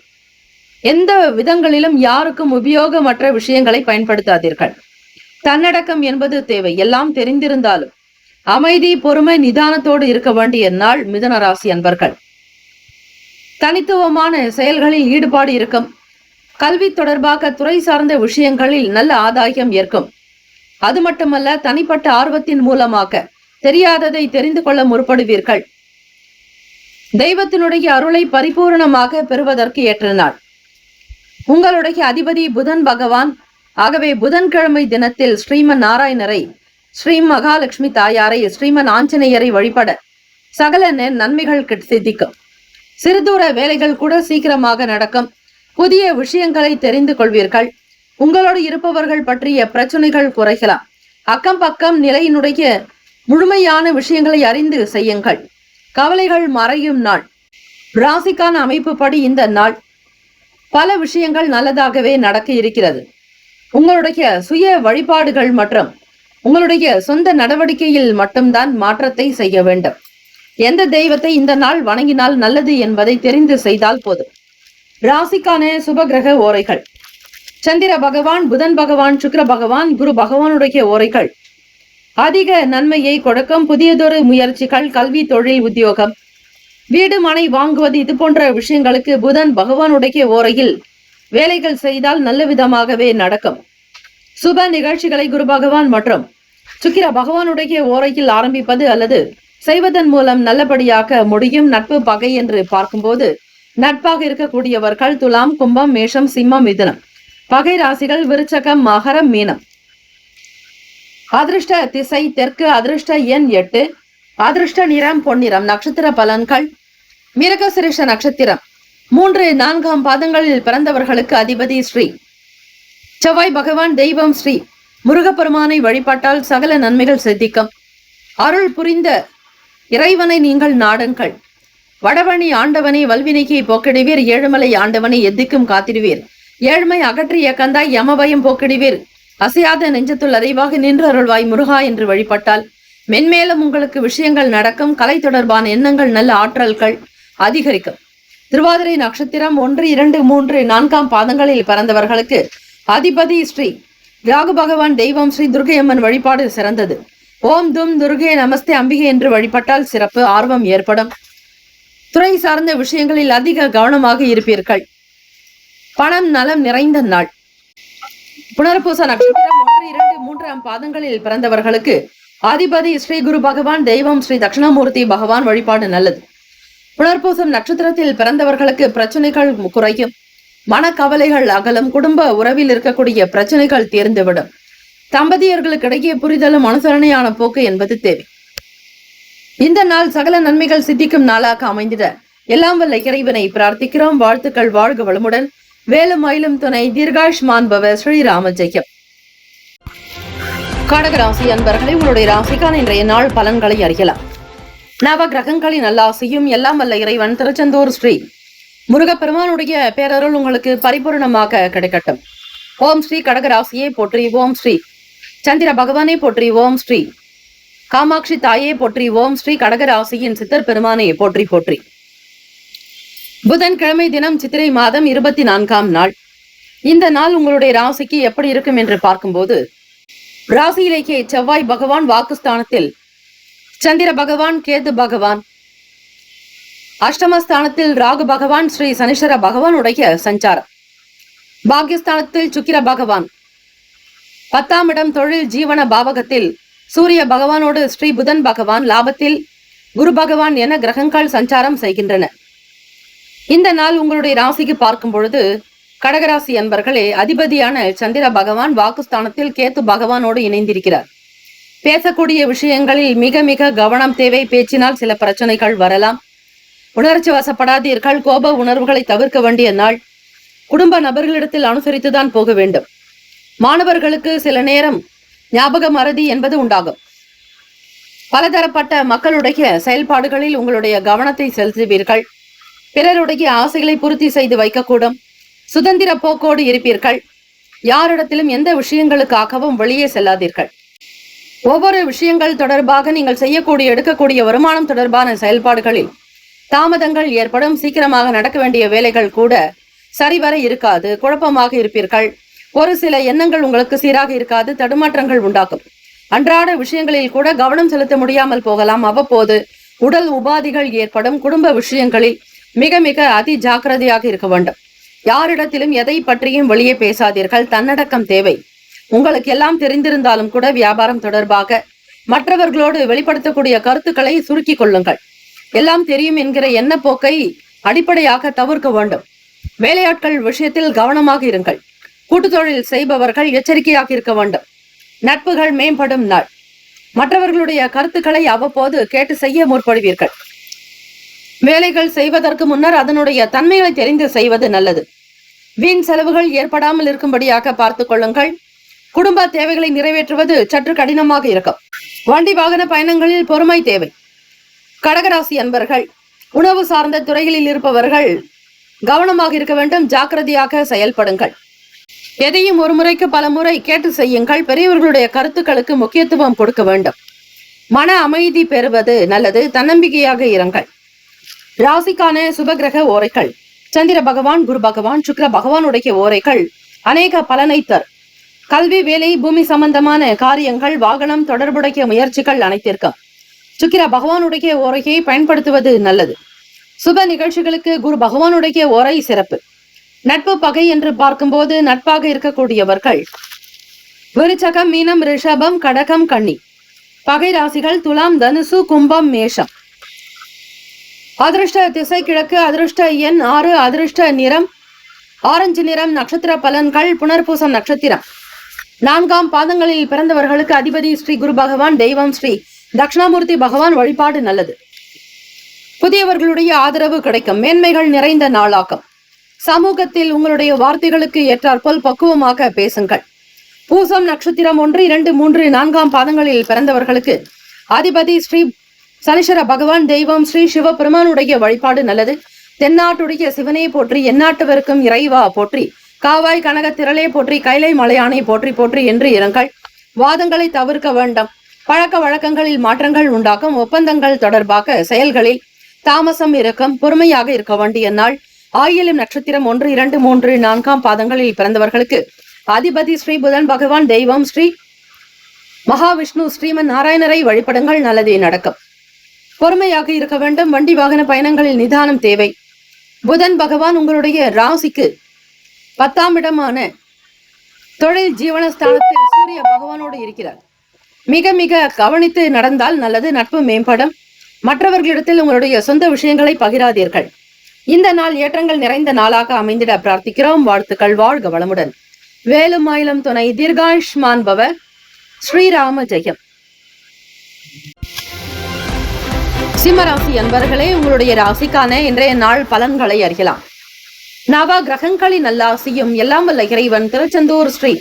Speaker 2: எந்த விதங்களிலும் யாருக்கும் உபயோகமற்ற விஷயங்களை பயன்படுத்தாதீர்கள். தன்னடக்கம் என்பது தேவை. எல்லாம் தெரிந்திருந்தாலும் அமைதி, பொறுமை, நிதானத்தோடு இருக்க வேண்டிய நாள் மிதுன ராசி அன்பர்கள். தனித்துவமான செயல்களில் ஈடுபாடு இருக்கும். கல்வி தொடர்பாக துறை சார்ந்த விஷயங்களில் நல்ல ஆதாயம் ஏற்கும். அது மட்டுமல்ல, தனிப்பட்ட ஆர்வத்தின் மூலமாக தெரியாததை தெரிந்து கொள்ள முற்படுவீர்கள். தெய்வத்தினுடைய அருளை பரிபூர்ணமாக பெறுவதற்கு ஏற்ற நாள். உங்களுடைய அதிபதி புதன் பகவான். ஆகவே புதன்கிழமை தினத்தில் ஸ்ரீமன் நாராயணரை, ஸ்ரீ மகாலட்சுமி தாயாரை, ஸ்ரீமன் ஆஞ்சநேயரை வழிபட சகல நன்மைகள் சித்திக்கும். சிறுதூர வேலைகள் கூட சீக்கிரமாக நடக்கும். புதிய விஷயங்களை தெரிந்து கொள்வீர்கள். உங்களோடு இருப்பவர்கள் பற்றிய பிரச்சனைகள் குறைக்கலாம். அக்கம் பக்கம் நிலையினுடைய முழுமையான விஷயங்களை அறிந்து செய்யுங்கள். கவலைகள் மறையும் நாள். ராசிக்கான அமைப்பு படி இந்த நாள் பல விஷயங்கள் நல்லதாகவே நடக்க இருக்கிறது. உங்களுடைய சுய வழிபாடுகள் மற்றும் உங்களுடைய சொந்த நடவடிக்கையில் மட்டும்தான் மாற்றத்தை செய்ய வேண்டும். எந்த தெய்வத்தை இந்த நாள் வணங்கினால் நல்லது என்பதை தெரிந்து செய்தால் போதும். ராசிக்கான சுபகிரக ஓரைகள். சந்திர பகவான், புதன் பகவான், சுக்கிர பகவான், குரு பகவானுடைய ஓரைகள் அதிக நன்மையை கொடுக்கும். புதியதொரு முயற்சிகள், கல்வி, தொழில், உத்தியோகம், வீடு, மனை வாங்குவது இது போன்ற விஷயங்களுக்கு புதன் பகவானுடைய ஓரையில் வேலைகள் செய்தால் நல்ல விதமாகவே நடக்கும். சுப நிகழ்ச்சிகளை குரு பகவான் மற்றும் சுக்கிர பகவானுடைய ஓரையில் ஆரம்பிப்பது அல்லது செய்வதன் மூலம் நல்லபடியாக முடியும். நட்பு, பகை என்று பார்க்கும்போது நட்பாக இருக்கக்கூடியவர்கள் துலாம், கும்பம், மேஷம், சிம்மம், மிதுனம். பகை ராசிகள் விருச்சகம், மகரம், மீனம். அதிர்ஷ்ட திசை தெற்கு. அதிர்ஷ்ட எண் 8. அதிர்ஷ்ட நிறம் பொன்னிறம். நட்சத்திர பலன்கள். மிருகசிரிஷ நட்சத்திரம் 3, 4 பாதங்களில் பிறந்தவர்களுக்கு அதிபதி ஸ்ரீ செவ்வாய் பகவான். தெய்வம் ஸ்ரீ முருகப்பெருமானை வழிபட்டால் சகல நன்மைகள் சித்திக்கும். அருள் புரிந்த இறைவனை நீங்கள் நாடுங்கள். வடவணி ஆண்டவனை வல்வினைக்கு போக்கிடுவீர். ஏழுமலை ஆண்டவனை எத்திக்கும் காத்திடுவீர். ஏழ்மை அகற்றிய கந்தாய் யமபயம் போக்கிடுவீர். அசையாத நெஞ்சத்துள் அறிவாக நின்று அருள்வாய் முருகா என்று வழிபட்டால் மென்மேலும் உங்களுக்கு விஷயங்கள் நடக்கும். கலை தொடர்பான எண்ணங்கள், நல்ல ஆற்றல்கள் அதிகரிக்கும். திருவாதிரை நட்சத்திரம் 1, 2, 3, 4 பாதங்களில் பிறந்தவர்களுக்கு அதிபதி ஸ்ரீ ராகு பகவான். தெய்வம் ஸ்ரீ துர்கையம்மன் வழிபாடு சிறந்தது. ஓம் தும் துர்கே நமஸ்தே அம்பிகை என்று வழிபட்டால் சிறப்பு ஆர்வம் ஏற்படும். துறை சார்ந்த விஷயங்களில் அதிக கவனமாக இருப்பீர்கள். பணம் நலம் நிறைந்த நாள். புனர்பூச நட்சத்திரம் 1, 2, 3 பாதங்களில் பிறந்தவர்களுக்கு அதிபதி ஸ்ரீ குரு பகவான். தெய்வம் ஸ்ரீ தட்சிணாமூர்த்தி பகவான் வழிபாடு நல்லது. புனர்பூசம் நட்சத்திரத்தில் பிறந்தவர்களுக்கு பிரச்சனைகள் குறையும். மனக்கவலைகள் அகலும். குடும்ப உறவில் இருக்கக்கூடிய பிரச்சனைகள் தீர்ந்துவிடும். தம்பதியர்களுக்கிடையே புரிதலும் அனுசரணையான போக்கு என்பது தேவை. இந்த நாள் சகல நன்மைகள் சித்திக்கும் நாளாக அமைந்திட எல்லாம் வல்ல இறைவனை பிரார்த்திக்கிறோம். வாழ்த்துக்கள். வாழ்க வளமுடன். வேலும் மயிலும் துணை. தீர்காயுஷ்மான் பவ. ஸ்ரீராம ஜெயம். கடகராசி அன்பர்களை, உங்களுடைய ராசிக்கான இன்றைய நாள் பலன்களை அறியலாம். நவ கிரகங்களின் நல்லாசியும் எல்லாம் வல்ல இறைவன் திருச்செந்தூர் ஸ்ரீ முருகப்பெருமானுடைய பேரருள் உங்களுக்கு பரிபூர்ணமாக கிடைக்கட்டும். ஓம் ஸ்ரீ கடகராசியை போற்றி. ஓம் ஸ்ரீ சந்திர பகவானை போற்றி. ஓம் ஸ்ரீ காமாட்சி தாயே போற்றி. ஓம் ஸ்ரீ கடகராசியின் சித்தர் பெருமானை போற்றி போற்றி. புதன்கிழமை தினம் சித்திரை மாதம் 24ஆம் நாள். இந்த நாள் உங்களுடைய ராசிக்கு எப்படி இருக்கும் என்று பார்க்கும்போது, ராசியிலேயே செவ்வாய் பகவான், வாக்குஸ்தானத்தில் சந்திர பகவான், கேது பகவான், அஷ்டமஸ்தானத்தில் ராகு பகவான், ஸ்ரீ சனீஸ்வர பகவானுடைய சஞ்சாரம், பாக்யஸ்தானத்தில் சுக்கிர பகவான், 10ஆம் இடம் தொழில் ஜீவன பாவகத்தில் சூரிய பகவானோடு ஸ்ரீ புதன் பகவான், லாபத்தில் குரு பகவான் என கிரகங்கள் சஞ்சாரம் செய்கின்றன. இந்த நாள் உங்களுடைய ராசிக்கு பார்க்கும் பொழுது, கடகராசி அன்பர்களே, அதிபதியான சந்திர பகவான் வாக்குஸ்தானத்தில் கேத்து பகவானோடு இணைந்திருக்கிறார். பேசக்கூடிய விஷயங்களில் மிக மிக கவனம் தேவை. பேச்சினால் சில பிரச்சனைகள் வரலாம். உணர்ச்சி வசப்படாதீர்கள். கோப உணர்வுகளை தவிர்க்க வேண்டிய நாள். குடும்ப நபர்களிடத்தில் அனுசரித்துதான் போக வேண்டும். மாணவர்களுக்கு சில நேரம் ஞாபக மறதி என்பது உண்டாகும். பலதரப்பட்ட மக்களுடைய செயல்பாடுகளில் உங்களுடைய கவனத்தை செலுத்துவீர்கள். பிறருடைய ஆசைகளை பூர்த்தி செய்து வைக்கக்கூடும். சுதந்திர போக்கோடு இருப்பீர்கள். யாரிடத்திலும் எந்த விஷயங்களுக்காகவும் வெளியே செல்லாதீர்கள். ஒவ்வொரு விஷயங்கள் தொடர்பாக நீங்கள் செய்யக்கூடிய எடுக்கக்கூடிய வருமானம் தொடர்பான செயல்பாடுகளில் தாமதங்கள் ஏற்படும். சீக்கிரமாக நடக்க வேண்டிய வேலைகள் கூட சரிவர இருக்காது. குழப்பமாக இருப்பீர்கள். ஒரு சில எண்ணங்கள் உங்களுக்கு சீராக இருக்காது. தடுமாற்றங்கள் உண்டாகும். அன்றாட விஷயங்களில் கூட கவனம் செலுத்த முடியாமல் போகலாம். அவ்வப்போது உடல் உபாதைகள் ஏற்படும். குடும்ப விஷயங்களில் மிக மிக அதி ஜாக்கிரதையாக இருக்க வேண்டும். யாரிடத்திலும் எதை பற்றியும் வெளியே பேசாதீர்கள். தன்னடக்கம் தேவை. உங்களுக்கு எல்லாம் தெரிந்திருந்தாலும் கூட வியாபாரம் தொடர்பாக மற்றவர்களோடு வெளிப்படுத்தக்கூடிய கருத்துக்களை சுருக்கிக் கொள்ளுங்கள். எல்லாம் தெரியும் என்கிற எண்ணப்போக்கை அடிப்படையாக தவிர்க்க வேண்டும். வேலையாட்கள் விஷயத்தில் கவனமாக இருங்கள். கூட்டுத்தொழில் செய்பவர்கள் எச்சரிக்கையாக இருக்க வேண்டும். நட்புகள் மேம்படும் நாள். மற்றவர்களுடைய கருத்துக்களை அவ்வப்போது கேட்டு செய்ய முற்படுவீர்கள். வேலைகள் செய்வதற்கு முன்னர் அதனுடைய தன்மைகளை தெரிந்து செய்வது நல்லது. வீண் செலவுகள் ஏற்படாமல் இருக்கும்படியாக பார்த்துக் கொள்ளுங்கள். குடும்ப தேவைகளை நிறைவேற்றுவது சற்று கடினமாக இருக்கும். வண்டி வாகன பயணங்களில் பொறுமை தேவை. கடகராசி அன்பர்கள், உணவு சார்ந்த துறைகளில் இருப்பவர்கள் கவனமாக இருக்க வேண்டும். ஜாக்கிரதையாக செயல்படுங்கள். எதையும் ஒரு முறைக்கு பல முறை கேட்டு செய்யுங்கள். பெரியவர்களுடைய கருத்துக்களுக்கு முக்கியத்துவம் கொடுக்க வேண்டும். மன அமைதி பெறுவது நல்லது. தன்னம்பிக்கையாக இருங்கள். ராசிக்கான சுபகிரக ஓரைகள்: சந்திர பகவான், குரு பகவான், சுக்கிர பகவானுடைய ஓரைகள் அநேக பலனை தரும். கல்வி, வேலை, பூமி சம்பந்தமான காரியங்கள், வாகனம் தொடர்புடைய முயற்சிகள் அனைத்திற்கும் சுக்கிர பகவானுடைய ஓரையை பயன்படுத்துவது நல்லது. சுப நிகழ்ச்சிகளுக்கு குரு பகவானுடைய ஓரை சிறப்பு. நட்பு, பகை என்று பார்க்கும்போது நட்பாக இருக்கக்கூடியவர்கள் விருச்சகம், மீனம், ரிஷபம், கடகம், கன்னி. பகை ராசிகள் துலாம், தனுசு, கும்பம், மேஷம். அதிருஷ்ட திசை கிழக்கு. அதிருஷ்ட எண் 6. அதிருஷ்ட நிறம் ஆரஞ்சு நிறம். நட்சத்திர பலன்கள்: புனர்பூசம் நட்சத்திரம் 4ஆம் பாதங்களில் பிறந்தவர்களுக்கு அதிபதி ஸ்ரீ குரு பகவான். தெய்வம் ஸ்ரீ தட்சிணாமூர்த்தி பகவான். வழிபாடு நல்லது. புதியவர்களுடைய ஆதரவு கிடைக்கும். மேன்மைகள் நிறைந்த நாளாகும். சமூகத்தில் உங்களுடைய வார்த்தைகளுக்கு ஏற்றாற்போல் பக்குவமாக பேசுங்கள். பூசம் நட்சத்திரம் 1, 2, 3, 4ஆம் பாதங்களில் பிறந்தவர்களுக்கு அதிபதி ஸ்ரீ சனீஸ்வர பகவான். தெய்வம் ஸ்ரீ சிவபெருமானுடைய வழிபாடு நல்லது. தென்னாட்டுடைய சிவனே போற்றி, எந்நாட்டவருக்கும் இறைவா போற்றி, காவாய் கனக திரளே போற்றி, கைலை மலையானை போற்றி போற்றி என்று இருங்கள். வாதங்களை தவிர்க்க வேண்டும். பழக்க வழக்கங்களில் மாற்றங்கள் உண்டாகும். ஒப்பந்தங்கள் தொடர்பாக செயல்களில் தாமசம் இருக்கும். பொறுமையாக இருக்க வேண்டிய நாள். ஆயிலம் நட்சத்திரம் 1, 2, 3, 4ஆம் பாதங்களில் பிறந்தவர்களுக்கு அதிபதி ஸ்ரீ புதன் பகவான். தெய்வம் ஸ்ரீ மகாவிஷ்ணு. ஸ்ரீமன் நாராயணரை வழிபடுங்கள். நல்லதே நடக்கும். பொறுமையாக இருக்க வேண்டும். வண்டி வாகன பயணங்களில் நிதானம் தேவை. புதன் பகவான் உங்களுடைய ராசிக்கு 10ஆம் இடமான தொழில் ஜீவனஸ்தானத்தில் சூரிய பகவானோடு இருக்கிறார். மிக மிக கவனித்து நடந்தால் நல்லது. நட்பு மேம்படும். மற்றவர்களிடத்தில் உங்களுடைய சொந்த விஷயங்களை பகிராதீர்கள். இந்த நாள் ஏற்றங்கள் நிறைந்த நாளாக அமைந்திட பிரார்த்திக்கிறோம். வாழ்த்துக்கள். வாழ்க வளமுடன். வேலும் மயிலும் துணை. தீர்காயுஷ்மான் பவ. ஸ்ரீராம ஜெயம். சிம்மராசி அன்பர்களே, உங்களுடைய ராசிக்கான இன்றைய நாள் பலன்களை அறியலாம். நவ கிரகங்களின் நல்லாசியும் எல்லாம் வல்ல இறைவன் திருச்செந்தூர் ஸ்ரீ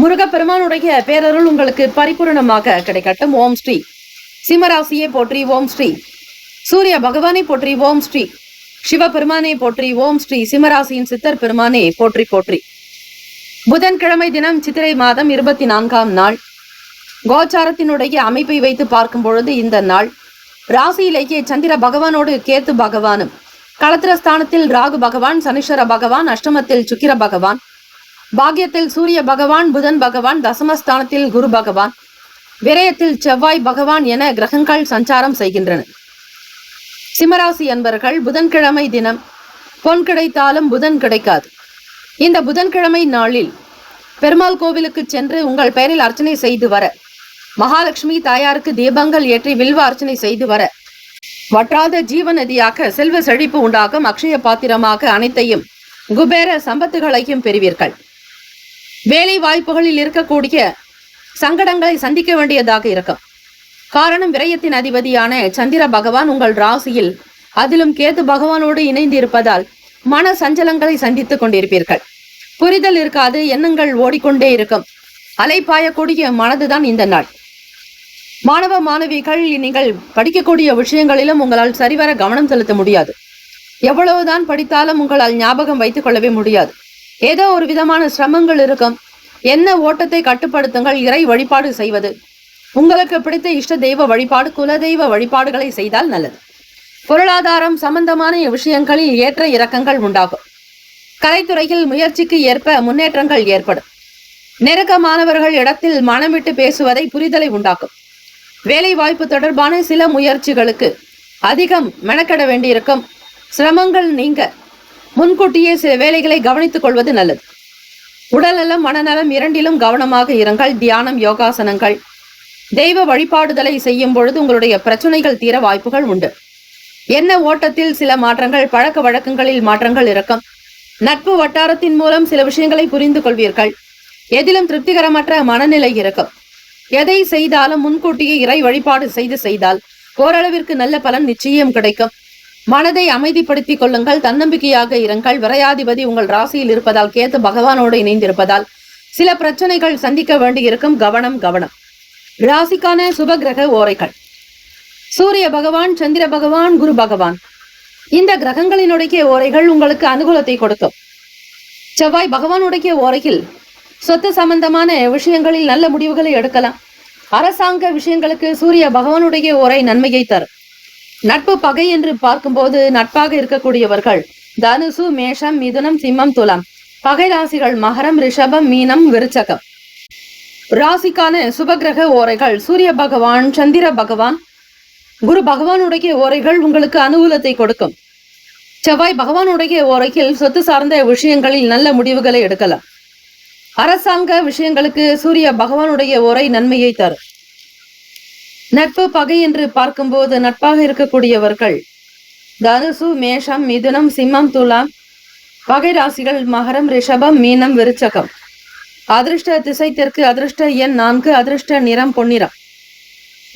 Speaker 2: முருகப்பெருமானுடைய பேரருள் உங்களுக்கு பரிபூர்ணமாக கிடைக்கட்டும். ஓம் ஸ்ரீ சிம்மராசியை போற்றி. ஓம் ஸ்ரீ சூரிய பகவானை போற்றி. ஓம் ஸ்ரீ சிவபெருமானை போற்றி. ஓம் ஸ்ரீ சிம்மராசியின் சித்தர் பெருமானே போற்றி போற்றி. புதன்கிழமை தினம் சித்திரை மாதம் 24ஆம் நாள். கோச்சாரத்தினுடைய அமைப்பை வைத்து பார்க்கும் பொழுது இந்த நாள் ராசியிலேயே சந்திர பகவானோடு கேத்து பகவானும், களத்திரஸ்தானத்தில் ராகு பகவான், சனீஸ்வர பகவான், அஷ்டமத்தில் சுக்கிர பகவான், பாக்கியத்தில் சூரிய பகவான், புதன் பகவான், தசமஸ்தானத்தில் குரு பகவான், விரயத்தில் செவ்வாய் பகவான் என கிரகங்கள் சஞ்சாரம் செய்கின்றன. சிம்மராசி அன்பர்கள், புதன்கிழமை தினம் பொன் கிடைத்தாலும் புதன் கிடைக்காது. இந்த புதன்கிழமை நாளில் பெருமாள் கோவிலுக்கு சென்று உங்கள் பெயரில் அர்ச்சனை செய்து வர, மகாலட்சுமி தாயாருக்கு தீபங்கள் ஏற்றி வில்வ அர்ச்சனை செய்து வர, வற்றாத ஜீவ நதியாக செல்வ செழிப்பு உண்டாகும். அக்ஷய பாத்திரமாக அனைத்தையும் குபேர சம்பத்துகளையும் பெறுவீர்கள். வேலை வாய்ப்புகளில் இருக்கக்கூடிய சங்கடங்களை சந்திக்க வேண்டியதாக இருக்கும். காரணம், விரயத்தின் அதிபதியான சந்திர பகவான் உங்கள் ராசியில், அதிலும் கேது பகவானோடு இணைந்து இருப்பதால் மன சஞ்சலங்களை சந்தித்துக் கொண்டிருப்பீர்கள். புரிதல் இருக்காது. எண்ணங்கள் ஓடிக்கொண்டே இருக்கும். அலைப்பாயக்கூடிய மனதுதான் இந்த நாள். மாணவ மாணவிகள், நீங்கள் படிக்கக்கூடிய விஷயங்களிலும் உங்களால் சரிவர கவனம் செலுத்த முடியாது. எவ்வளவுதான் படித்தாலும் உங்களால் ஞாபகம் வைத்துக் கொள்ளவே முடியாது. ஏதோ ஒரு விதமான சிரமங்கள் இருக்கும். என்ன ஓட்டத்தை கட்டுப்படுத்துங்கள். இறை வழிபாடு செய்வது, உங்களுக்கு பிடித்த இஷ்ட தெய்வ வழிபாடு, குலதெய்வ வழிபாடுகளை செய்தால் நல்லது. பொருளாதாரம் சம்பந்தமான விஷயங்களில் ஏற்ற இறக்கங்கள் உண்டாகும். கலைத்துறையில் முயற்சிக்கு ஏற்ப முன்னேற்றங்கள் ஏற்படும். நெருக்கமானவர்கள் இடத்தில் மனமிட்டு பேசுவதை புரிதலை உண்டாக்கும். வேலை வாய்ப்பு தொடர்பான சில முயற்சிகளுக்கு அதிகம் மெனக்கெட வேண்டியிருக்கும். சிரமங்கள் நீங்க முன்கூட்டியே சில வேலைகளை கவனித்துக் கொள்வது நல்லது. உடல்நலம் மனநலம் இரண்டிலும் கவனமாக இருங்கள். தியானம், யோகாசனங்கள், தெய்வ வழிபாடுதலை செய்யும் பொழுது உங்களுடைய பிரச்சனைகள் தீர வாய்ப்புகள் உண்டு. என்ன ஓட்டத்தில் சில மாற்றங்கள், பழக்க வழக்கங்களில் மாற்றங்கள் இருக்கும். நட்பு வட்டாரத்தின் மூலம் சில விஷயங்களை புரிந்து கொள்வீர்கள். எதிலும் திருப்திகரமற்ற மனநிலை இருக்கும். எதை செய்தாலும் முன்கூட்டியே இறை வழிபாடு செய்தால் ஓரளவிற்கு நல்ல பலன் நிச்சயம் கிடைக்கும். மனதை அமைதிப்படுத்திக் கொள்ளுங்கள். தன்னம்பிக்கையாக இருங்கள். விரையாதிபதி உங்கள் ராசியில் இருப்பதால், கேத்து பகவானோடு இணைந்திருப்பதால் சில பிரச்சனைகள் சந்திக்க வேண்டியிருக்கும். கவனம் கவனம். ராசிக்கான சுபகிரக ஓரைகள்: சூரிய பகவான், சந்திர பகவான், குரு பகவான். இந்த கிரகங்களினுடைய ஓரைகள் உங்களுக்கு அனுகூலத்தை கொடுக்கும். செவ்வாய் பகவானுடைய ஓரையில் சொத்து சம்பந்தமான விஷயங்களில் நல்ல முடிவுகளை எடுக்கலாம். அரசாங்க விஷயங்களுக்கு சூரிய பகவானுடைய ஓரை நன்மையை தரும். நட்பு பகை என்று பார்க்கும்போது நட்பாக இருக்கக்கூடியவர்கள் தனுசு, மேஷம், மிதுனம், சிம்மம், துலாம். பகை ராசிகள் மகரம், ரிஷபம், மீனம், விருச்சகம். ராசிக்கான சுபகிரக ஓரைகள் சூரிய பகவான், சந்திர பகவான், குரு பகவானுடைய ஓரைகள் உங்களுக்கு அனுகூலத்தை கொடுக்கும். செவ்வாய் பகவானுடைய ஓரையில் சொத்து சார்ந்த விஷயங்களில் நல்ல முடிவுகளை எடுக்கலாம். அரசாங்க விஷயங்களுக்கு சூரிய பகவானுடைய ஓரை நன்மையை தரும். நட்பு பகை என்று பார்க்கும்போது நட்பாக இருக்கக்கூடியவர்கள் தனுசு, மேஷம், மிதுனம், சிம்மம், துலாம். பகை ராசிகள் மகரம், ரிஷபம், மீனம், விருச்சகம். அதிர்ஷ்ட திசை தெற்கு, அதிர்ஷ்ட எண் 4, அதிர்ஷ்ட நிறம் பொன்னிறம்.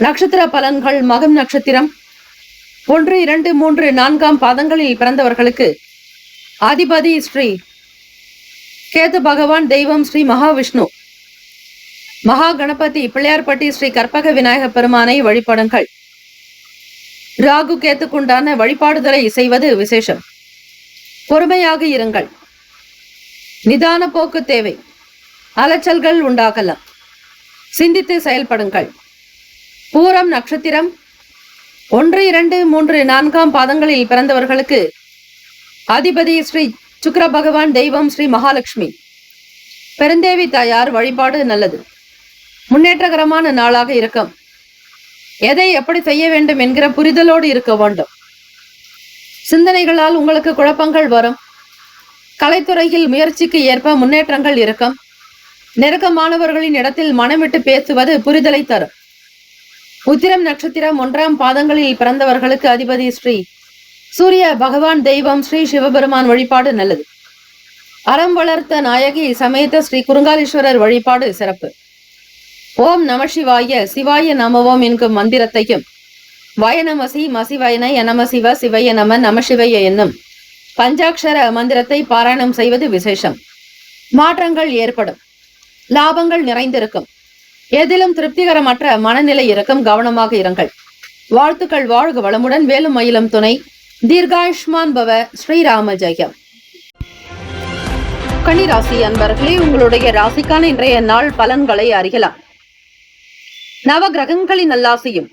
Speaker 2: நட்சத்திர பலன்கள் மகம் நட்சத்திரம் 1, 2, 3, 4 பாதங்களில் பிறந்தவர்களுக்கு அதிபதி ஸ்ரீ கேது பகவான், தெய்வம் ஸ்ரீ மகாவிஷ்ணு, மகா கணபதி, பிள்ளையார்பட்டி ஸ்ரீ கற்பக விநாயக பெருமானை வழிபடுங்கள். ராகு கேத்துக்குண்டான வழிபாடுதலை செய்வது விசேஷம். பொறுமையாக இருங்கள். நிதான போக்கு தேவை. அலைச்சல்கள் உண்டாகலாம். சிந்தித்து செயல்படுங்கள். பூரம் நட்சத்திரம் 1, 2, 3, 4 பாதங்களில் பிறந்தவர்களுக்கு அதிபதி ஸ்ரீ சுக்கிர பகவான், தெய்வம் ஸ்ரீ மகாலட்சுமி, பெருந்தேவி தாயார் வழிபாடு நல்லது. முன்னேற்றகரமான நாளாக இருக்கும். எதை எப்படி செய்ய வேண்டும் என்கிற புரிதலோடு இருக்க வேண்டும். சிந்தனைகளால் உங்களுக்கு குழப்பங்கள் வரும். கலைத்துறையில் முயற்சிக்கு ஏற்ப முன்னேற்றங்கள் இருக்கும். நெருக்கமானவர்களின் இடத்தில் மனம் விட்டு பேசுவது புரிதலை தரும். உத்திரம் நட்சத்திரம் 1 பாதங்களில் பிறந்தவர்களுக்கு அதிபதி ஸ்ரீ சூரிய பகவான், தெய்வம் ஸ்ரீ சிவபெருமான் வழிபாடு நல்லது. அறம் வளர்த்த நாயகி சமேத ஸ்ரீ குருங்காலீஸ்வரர் வழிபாடு சிறப்பு. ஓம் நம சிவாய, சிவாய நம ஓம் என்கும் மந்திரத்தையும் வயநமசி மசிவயன எனம சிவ சிவய நம நம சிவய என்னும் பஞ்சாட்சர மந்திரத்தை பாராயணம் செய்வது விசேஷம். மாற்றங்கள் ஏற்படும். லாபங்கள் நிறைந்திருக்கும். எதிலும் திருப்திகரமற்ற மனநிலை இருக்கும். கவனமாக இருங்கள். வாழ்த்துக்கள். வாழ்க வளமுடன். வேலும் மயிலும் துணை. தீர்காயுஷ்மான் பவ. ஸ்ரீராம ஜெயம். கன்னிராசி அன்பர்களே, உங்களுடைய ராசிக்கான இன்றைய நாள் பலன்களை அறியலாம். நவ கிரகங்களின் நல்லாசியும்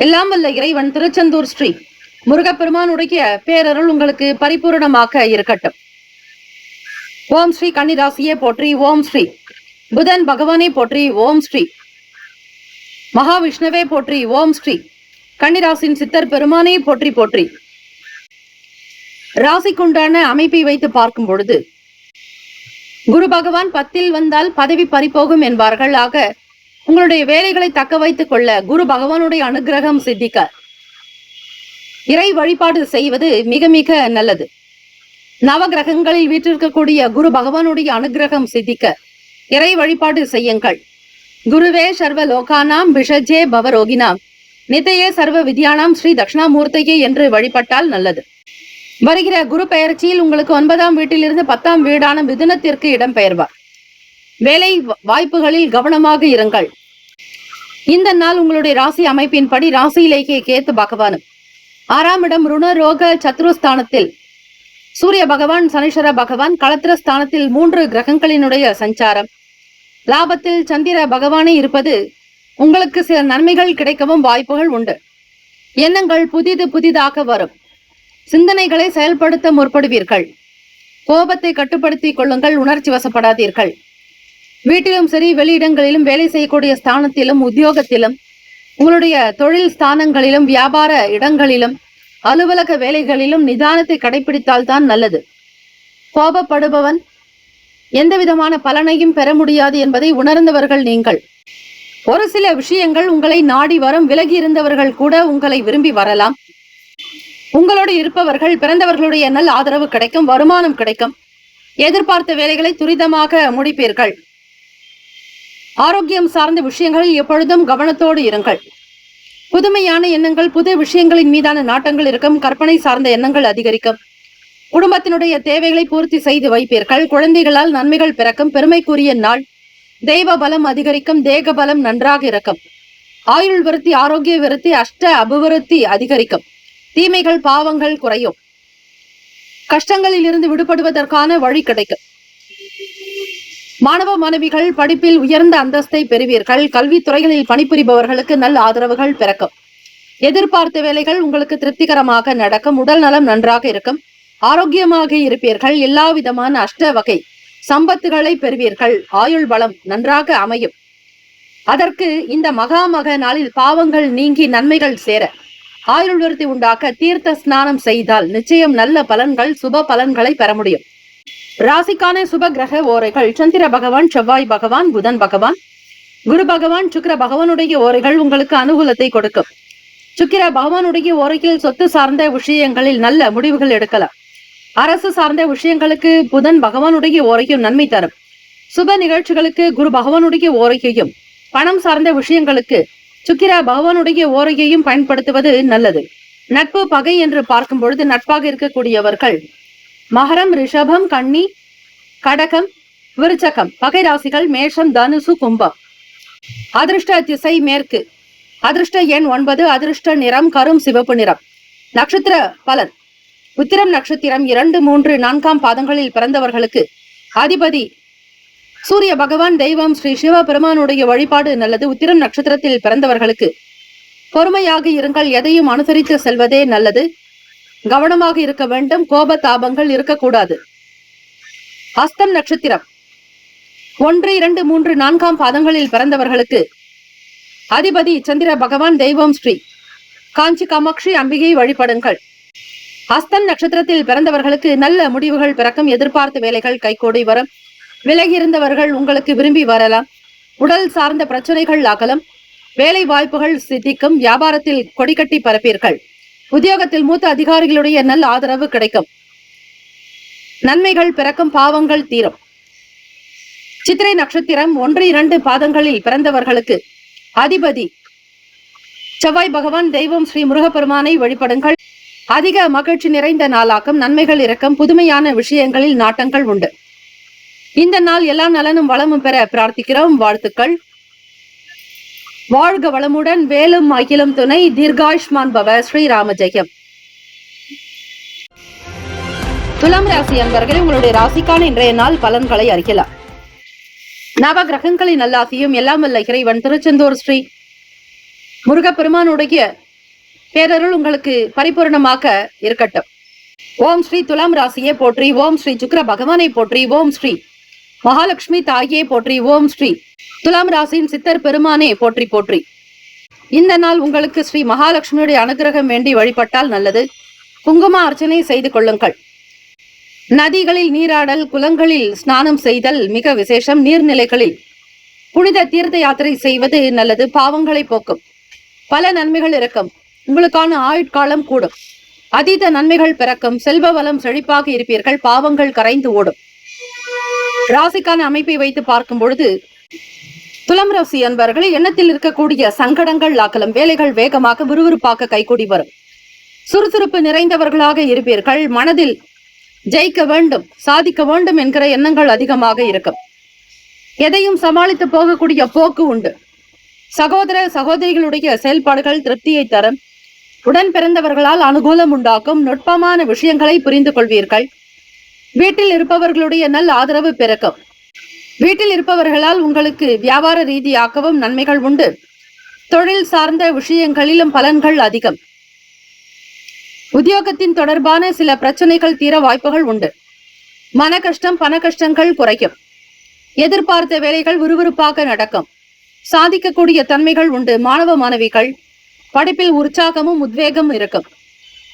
Speaker 2: எல்லாம் வல்ல இறைவன் திருச்செந்தூர் ஸ்ரீ முருகப்பெருமானுடைய பேரருள் உங்களுக்கு பரிபூரணமாக இருக்கட்டும். ஓம் ஸ்ரீ கன்னிராசியே போற்றி. ஓம் ஸ்ரீ புதன் பகவானே போற்றி. ஓம் ஸ்ரீ மகாவிஷ்ணுவே போற்றி. ஓம் ஸ்ரீ கன்னிராசின் சித்தர் பெருமானே போற்றி போற்றி. ராசிக்குண்டான அமைப்பை வைத்து பார்க்கும் பொழுது குரு பகவான் 10 வந்தால் பதவி பறிபோகும் என்பார்கள். ஆக உங்களுடைய வேலைகளை தக்க வைத்துக் கொள்ள குரு பகவானுடைய அனுகிரகம் சித்திக்க இறை வழிபாடு செய்வது மிக மிக நல்லது. நவ கிரகங்களில் வீற்றிருக்கக்கூடிய குரு பகவானுடைய அனுகிரகம் சித்திக்க இறை வழிபாடு செய்யுங்கள். குருவே சர்வ லோகானாம் விஷஜே பவரோகினாம் நிதையே சர்வ வித்யானாம் ஸ்ரீ தட்சிணாமூர்த்தியே என்று வழிபட்டால் நல்லது. வருகிற குரு பெயர்ச்சியில் உங்களுக்கு 9ஆம் வீட்டிலிருந்து 10ஆம் வீடான மிதுனத்திற்கு இடம் பெயர்வார். வேலை வாய்ப்புகளில் கவனமாக இருங்கள். இந்த நாள் உங்களுடைய ராசி அமைப்பின்படி ராசியிலேயே கேத்து பகவானும் 6ஆம் இடம் ருண ரோக சத்ருஸ்தானத்தில் சூரிய பகவான், சனீஸ்வர பகவான், களத்திர ஸ்தானத்தில் 3 கிரகங்களினுடைய சஞ்சாரம், லாபத்தில் சந்திர பகவானே இருப்பது உங்களுக்கு சில நன்மைகள் கிடைக்கவும் வாய்ப்புகள் உண்டு. எண்ணங்கள் புதிதாக வரும். சிந்தனைகளை செயல்படுத்த முற்படுவீர்கள். கோபத்தை கட்டுப்படுத்திக் கொள்ளுங்கள். உணர்ச்சி வசப்படாதீர்கள். வீட்டிலும் சரி, வெளியிடங்களிலும், வேலை செய்யக்கூடிய ஸ்தானத்திலும், உத்தியோகத்திலும், உங்களுடைய தொழில் ஸ்தானங்களிலும், வியாபார இடங்களிலும், அலுவலக வேலைகளிலும் நிதானத்தை கடைபிடித்தால் தான் நல்லது. கோபப்படுபவன் எந்த விதமான பலனையும் பெற முடியாது என்பதை உணர்ந்தவர்கள் நீங்கள். ஒரு சில விஷயங்கள் உங்களை நாடி வரும். விலகி இருந்தவர்கள் கூட உங்களை விரும்பி வரலாம். உங்களோடு இருப்பவர்கள் பிறந்தவர்களுடைய நல் ஆதரவு கிடைக்கும். வருமானம் கிடைக்கும். எதிர்பார்த்த வேலைகளை துரிதமாக முடிப்பீர்கள். ஆரோக்கியம் சார்ந்த விஷயங்களில் எப்பொழுதும் கவனத்தோடு இருங்கள். புதுமையான எண்ணங்கள், புது விஷயங்களின் மீதான நாட்டங்கள் இருக்கும். கற்பனை சார்ந்த எண்ணங்கள் அதிகரிக்கும். குடும்பத்தினுடைய தேவைகளை பூர்த்தி செய்து வைப்பீர்கள். குழந்தைகளால் நன்மைகள் பிறக்கும். பெருமைக்குரிய நாள். தெய்வ பலம் அதிகரிக்கும். தேக பலம் நன்றாக இருக்கும். ஆயுள் விருத்தி, ஆரோக்கிய விருத்தி, அஷ்ட அபிவிருத்தி அதிகரிக்கும். தீமைகள் பாவங்கள் குறையும். கஷ்டங்களில் இருந்து விடுபடுவதற்கான வழி கிடைக்கும். மாணவ மாணவிகள் படிப்பில் உயர்ந்த அந்தஸ்தை பெறுவீர்கள். கல்வித்துறைகளில் பணிபுரிபவர்களுக்கு நல்ல ஆதரவுகள் பிறக்கும். எதிர்பார்த்த வேலைகள் உங்களுக்கு திருப்திகரமாக நடக்கும். உடல் நலம் நன்றாக இருக்கும். ஆரோக்கியமாக இருப்பீர்கள். எல்லா விதமான அஷ்ட வகை சம்பத்துகளை பெறுவீர்கள். ஆயுள் பலம் நன்றாக அமையும். அதற்கு இந்த மகாமக நாளில் பாவங்கள் நீங்கி நன்மைகள் சேர ஆயுள் விருத்தி உண்டாக்க தீர்த்த ஸ்நானம் செய்தால் நிச்சயம் நல்ல பலன்கள் சுப பலன்களை பெற முடியும். ராசிக்கான சுப கிரக ஓரைகள்: சந்திர பகவான், செவ்வாய் பகவான், புதன் பகவான், குரு பகவான், சுக்கிர பகவானுடைய ஓரைகள் உங்களுக்கு அனுகூலத்தை கொடுக்கும். சுக்கிர பகவானுடைய ஓரையில் சொத்து சார்ந்த விஷயங்களில் நல்ல முடிவுகள் எடுக்கலாம். அரசு சார்ந்த விஷயங்களுக்கு புதன் பகவானுடைய ஓரையும் நன்மை தரும். சுப நிகழ்ச்சிகளுக்கு குரு பகவானுடைய ஓரையையும், பணம் சார்ந்த விஷயங்களுக்கு சுக்கிர பகவானுடைய ஓரையையும் பயன்படுத்துவது நல்லது. நட்பு பகை என்று பார்க்கும் பொழுது நட்பாக இருக்கக்கூடியவர்கள் மகரம், ரிஷபம், கன்னி, கடகம், விருச்சகம். பகை ராசிகள் மேஷம், தனுசு, கும்பம். அதிர்ஷ்ட திசை மேற்கு. அதிர்ஷ்ட எண் 9. அதிர்ஷ்ட நிறம் கரும் சிவப்பு நிறம். நட்சத்திர பலன்: உத்திரம் நட்சத்திரம் 2, 3, 4 பாதங்களில் பிறந்தவர்களுக்கு அதிபதி சூரிய பகவான். தெய்வம் ஸ்ரீ சிவபெருமானுடைய வழிபாடு நல்லது. உத்திரம் நட்சத்திரத்தில் பிறந்தவர்களுக்கு பொறுமையாக இருங்கள். எதையும் அனுசரித்து செல்வதே நல்லது. கவனமாக இருக்க வேண்டும். கோப தாபங்கள் இருக்கக்கூடாது. ஹஸ்தம் நட்சத்திரம் 1, 2, 3, 4 பாதங்களில் பிறந்தவர்களுக்கு அதிபதி சந்திர பகவான். தெய்வம் ஸ்ரீ காஞ்சி காமாட்சி அம்பிகை வழிபடுங்கள். ஹஸ்தம் நட்சத்திரத்தில் பிறந்தவர்களுக்கு நல்ல முடிவுகள் பிறக்கும். எதிர்பார்த்த வேலைகள் கைகூடி வரும். விலகி இருந்தவர்கள் உங்களுக்கு விரும்பி வரலாம். உடல் சார்ந்த பிரச்சனைகள் அகலும். வேலை வாய்ப்புகள் சித்திக்கும். வியாபாரத்தில் கொடிக்கட்டி பரப்பீர்கள். உத்தியோகத்தில் மூத்த அதிகாரிகளுடைய நல்ல ஆதரவு கிடைக்கும். நன்மைகள் பிறக்கும். பாவங்கள் தீரும். சித்திரை நட்சத்திரம் 1, 2 பாதங்களில் பிறந்தவர்களுக்கு அதிபதி செவ்வாய் பகவான். தெய்வம் ஸ்ரீ முருகப்பெருமானை வழிபடுங்கள். அதிக மகிழ்ச்சி நிறைந்த நாளாக்கும். நன்மைகள் இருக்கும். புதுமையான விஷயங்களில் நாட்டங்கள் உண்டு. இந்த நாள் எல்லா நலனும் வளமும் பெற பிரார்த்திக்கிறோம். வாழ்த்துக்கள். வாழ்க வளமுடன். வேலும் அகிலும் துணை. தீர்காயுஷ்மான் பவ. ஸ்ரீராம ஜெயம். துலாம் ராசி அன்பர்களே, உங்களுடைய ராசிக்கான இன்றைய நாள் பலன்களை அறிக்கலாம். நவ கிரகங்களின் நல்லாசியும் எல்லாம் வல்ல இறைவன் திருச்செந்தூர் ஸ்ரீ முருகப்பெருமானுடைய பேரருள் உங்களுக்கு பரிபூர்ணமாக இருக்கட்டும். ஓம் ஸ்ரீ துலாம் ராசியே போற்றி. ஓம் ஸ்ரீ சுக்கிர பகவானை போற்றி. ஓம் ஸ்ரீ மகாலட்சுமி தாயே போற்றி. ஓம் ஸ்ரீ துலாம் ராசியின் சித்தர் பெருமானே போற்றி போற்றி. இந்த நாள் உங்களுக்கு ஸ்ரீ மகாலட்சுமியுடைய அனுகிரகம் வேண்டி வழிபட்டால் நல்லது. குங்கும அர்ச்சனை செய்து கொள்ளுங்கள். நதிகளில் நீராடல், குளங்களில் ஸ்நானம் செய்தல் மிக விசேஷம். நீர்நிலைகளில் புனித தீர்த்த யாத்திரை செய்வது நல்லது. பாவங்களை போக்கும். பல நன்மைகள் இருக்கும். உங்களுக்கான ஆயுட்காலம் கூடும். அதீத நன்மைகள் பிறக்கும். செல்வ வளம் செழிப்பாக இருப்பீர்கள். பாவங்கள் கரைந்து ஓடும். ராசிக்கான அமைப்பை வைத்து பார்க்கும் பொழுது துலாம் ராசி அன்பர்களே, எண்ணத்தில் இருக்கக்கூடிய சங்கடங்கள் ஆக்கலாம். வேலைகள் வேகமாக விறுவிறுப்பாக கைகூடி வரும். சுறுசுறுப்பு நிறைந்தவர்களாக இருப்பீர்கள். மனதில் ஜெயிக்க வேண்டும், சாதிக்க வேண்டும் என்கிற எண்ணங்கள் அதிகமாக இருக்கும். எதையும் சமாளித்து போகக்கூடிய போக்கு உண்டு. சகோதர சகோதரிகளுடைய செயல்பாடுகள் திருப்தியை தரும். உடன் பிறந்தவர்களால் அனுகூலம் உண்டாக்கும். நுட்பமான விஷயங்களை புரிந்து கொள்வீர்கள். வீட்டில் இருப்பவர்களுடைய நல்ல ஆதரவு பிறக்கும். வீட்டில் இருப்பவர்களால் உங்களுக்கு வியாபார ரீதியாகவும் நன்மைகள் உண்டு. தொழில் சார்ந்த விஷயங்களிலும் பலன்கள் அதிகம். உத்தியோகத்தின் தொடர்பான சில பிரச்சனைகள் தீர வாய்ப்புகள் உண்டு. மன கஷ்டம், பண கஷ்டங்கள் குறையும். எதிர்பார்த்த வேலைகள் விறுவிறுப்பாக நடக்கும். சாதிக்கக்கூடிய தன்மைகள் உண்டு. மாணவ மாணவிகள் படிப்பில் உற்சாகமும் உத்வேகம் இருக்கும்.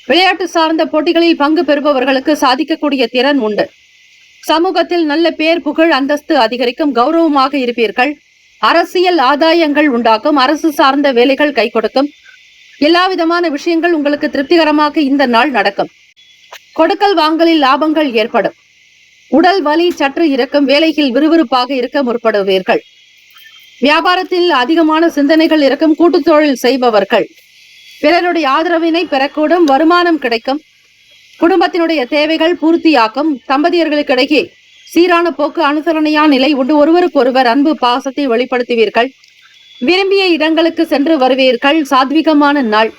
Speaker 2: விளையாட்டு சார்ந்த போட்டிகளில் பங்கு பெறுபவர்களுக்கு சாதிக்கக்கூடிய திறன் உண்டு. சமூகத்தில் நல்ல பேர், புகழ், அந்தஸ்து அதிகரிக்கும். கௌரவமாக இருப்பீர்கள். அரசியல் ஆதாயங்கள் உண்டாக்கும். அரசு சார்ந்த வேலைகள் கை கொடுக்கும். எல்லா விதமான விஷயங்கள் உங்களுக்கு திருப்திகரமாக இந்த நாள் நடக்கும். கொடுக்கல் வாங்கலில் லாபங்கள் ஏற்படும். உடல் வலி சற்று இருக்கும். வேலையில் விறுவிறுப்பாக இருக்க முற்படுவீர்கள். வியாபாரத்தில் அதிகமான சிந்தனைகள் இருக்கும். கூட்டுத் தொழில் செய்பவர்கள் பிறருடைய ஆதரவினை பெறக்கூடும். வருமானம் கிடைக்கும். குடும்பத்தினுடைய தேவைகள் பூர்த்தியாக்கும். தம்பதியர்களுக்கிடையே சீரான போக்கு, அனுசரணையான நிலை உண்டு. ஒருவருக்கொருவர் அன்பு பாசத்தை வெளிப்படுத்துவீர்கள். விரும்பிய இடங்களுக்கு சென்று வருவீர்கள். சாத்விகமான நாள்.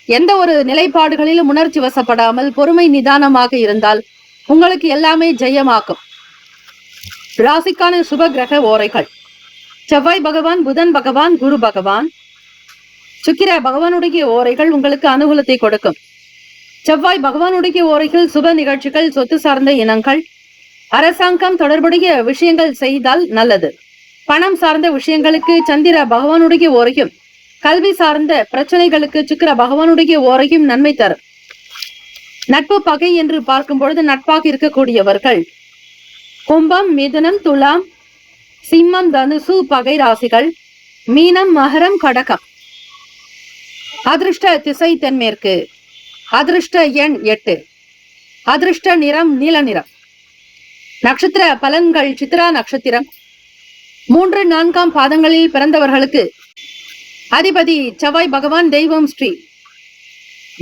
Speaker 2: எந்த ஒரு நிலைப்பாடுகளிலும் உணர்ச்சி வசப்படாமல் பொறுமை நிதானமாக இருந்தால் உங்களுக்கு எல்லாமே ஜெயமாக்கும். ராசிக்கான சுப கிரக ஓரைகள்: செவ்வாய் பகவான், புதன் பகவான், குரு பகவான், சுக்கிர பகவானுடைய ஓரைகள் உங்களுக்கு அனுகூலத்தை கொடுக்கும். செவ்வாய் பகவானுடைய ஓரைகள் சுப நிகழ்ச்சிகள், சொத்து சார்ந்த இனங்கள், அரசாங்கம் தொடர்புடைய விஷயங்கள் செய்தால் நல்லது. பணம் சார்ந்த விஷயங்களுக்கு சந்திர பகவானுடைய ஓரையும், கல்வி சார்ந்த பிரச்சனைகளுக்கு சுக்கிர பகவானுடைய ஓரையும் நன்மை தரும். நட்பு பகை என்று பார்க்கும் பொழுது நட்பாக இருக்கக்கூடியவர்கள் கும்பம், மிதுனம், துலாம், சிம்மம், தனுசு பகை ராசிகள், மீனம், மகரம், கடகம். அதிர்ஷ்ட திசை தென்மேற்கு. அதிர்ஷ்ட எண் 8. அதிர்ஷ்ட நிறம் நீல நிறம். நட்சத்திர பலன்கள்: சித்ரா நட்சத்திரம் 3, 4 பாதங்களில் பிறந்தவர்களுக்கு அதிபதி செவ்வாய் பகவான், தெய்வம் ஸ்ரீ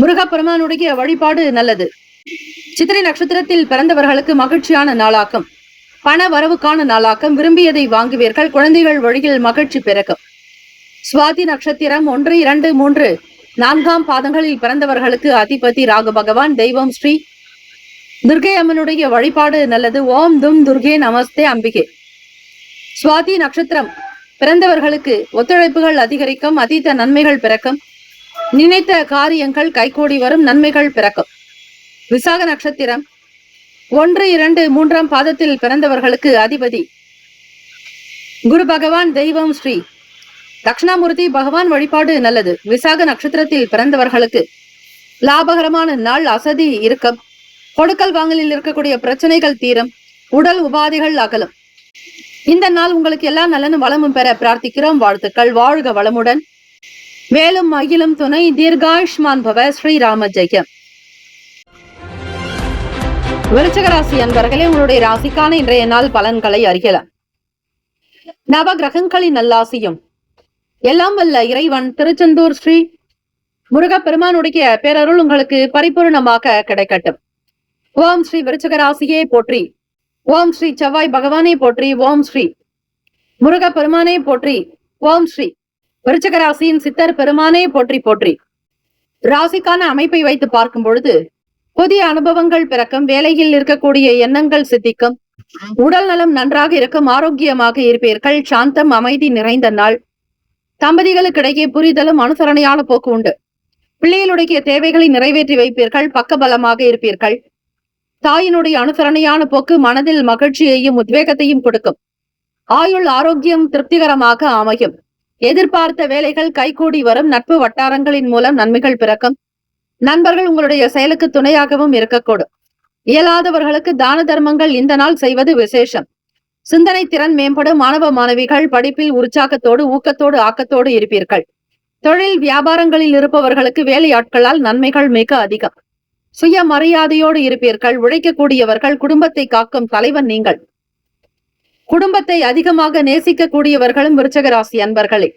Speaker 2: முருகப்பெருமானுடைய வழிபாடு நல்லது. சித்திரை நட்சத்திரத்தில் பிறந்தவர்களுக்கு மகிழ்ச்சியான நாளாக்கும். பண வரவுக்கான நாளாக்கும். விரும்பியதை வாங்குவீர்கள். குழந்தைகள் வழியில் மகிழ்ச்சி பிறக்கும். சுவாதி நட்சத்திரம் 1, 2, 3, 4 பாதங்களில் பிறந்தவர்களுக்கு அதிபதி ராகு பகவான், தெய்வம் ஸ்ரீ துர்கை அம்மனுடைய வழிபாடு நல்லது. ஓம் தும் துர்கே நமஸ்தே அம்பிகே. சுவாதி நட்சத்திரம் பிறந்தவர்களுக்கு ஒத்துழைப்புகள் அதிகரிக்கும். அதீத நன்மைகள் பிறக்கும். நினைத்த காரியங்கள் கைகூடி வரும். நன்மைகள் பிறக்கும். விசாக நட்சத்திரம் 1, 2, 3 பாதத்தில் பிறந்தவர்களுக்கு அதிபதி குரு பகவான், தெய்வம் ஸ்ரீ தட்சிணாமூர்த்தி பகவான் வழிபாடு நல்லது. விசாக நட்சத்திரத்தில் பிறந்தவர்களுக்கு லாபகரமான நாள். அசதி இருக்கும். கொடுக்கல் வாங்கலில் இருக்கக்கூடிய பிரச்சனைகள் தீரும். உடல் உபாதைகள் அகலும். இந்த நாள் உங்களுக்கு எல்லா நலனும் வளமும் பெற பிரார்த்திக்கிறோம். வாழ்த்துக்கள். வாழ்க வளமுடன். மேலும் அகிலும் துணை. தீர்காயுஷ்மான் பவ. ஸ்ரீராம ஜெயம். விருச்சிக ராசி அன்பர்களே, உங்களுடைய ராசிக்கான இன்றைய நாள் பலன்களை அறியலாம். நவ கிரகங்களின் நல்லாசியும் எல்லாம் வல்ல இறைவன் திருச்செந்தூர் ஸ்ரீ முருகப்பெருமானுடைய பேரருள் உங்களுக்கு பரிபூர்ணமாக கிடைக்கட்டும். ஓம் ஸ்ரீ விருச்சிக ராசியே போற்றி. ஓம் ஸ்ரீ செவ்வாய் பகவானை போற்றி. ஓம் ஸ்ரீ முருகப்பெருமானை போற்றி. ஓம் ஸ்ரீ விருச்சிக ராசியின் சித்தர் பெருமானை போற்றி போற்றி. ராசிக்கான அமைப்பை வைத்து பார்க்கும் பொழுது புதிய அனுபவங்கள் பிறக்கும். வேலையில் இருக்கக்கூடிய எண்ணங்கள் சித்திக்கும். உடல் நலம் நன்றாக இருக்கும். ஆரோக்கியமாக இருப்பீர்கள். சாந்தம், அமைதி நிறைந்த நாள். தம்பதிகளுக்கிடையே புரிதலும் அனுசரணையான போக்கு உண்டு. பிள்ளைகளுடைய தேவைகளை நிறைவேற்றி வைப்பீர்கள். பக்கபலமாக இருப்பீர்கள். தாயினுடைய அனுசரணையான போக்கு மனதில் மகிழ்ச்சியையும் உத்வேகத்தையும் கொடுக்கும். ஆயுள் ஆரோக்கியம் திருப்திகரமாக அமையும். எதிர்பார்த்த வேலைகள் கைகூடி வரும். நட்பு வட்டாரங்களின் மூலம் நன்மைகள் பிறக்கும். நண்பர்கள் உங்களுடைய செயலுக்கு துணையாகவும் இருக்கக்கூடும். இயலாதவர்களுக்கு தான தர்மங்கள் இந்த நாள் செய்வது விசேஷம். சிந்தனை திறன் மேம்படும். மாணவ மாணவிகள் படிப்பில் உற்சாகத்தோடு ஊக்கத்தோடு ஆக்கத்தோடு இருப்பீர்கள். தொழில் வியாபாரங்களில் இருப்பவர்களுக்கு வேலையாட்களால் நன்மைகள் மிக அதிகம். சுய மரியாதையோடு இருப்பீர்கள். உழைக்கக்கூடியவர்கள். குடும்பத்தை காக்கும் தலைவன் நீங்கள். குடும்பத்தை அதிகமாக நேசிக்கக்கூடியவர்களும் விருச்சிக ராசி அன்பர்களே.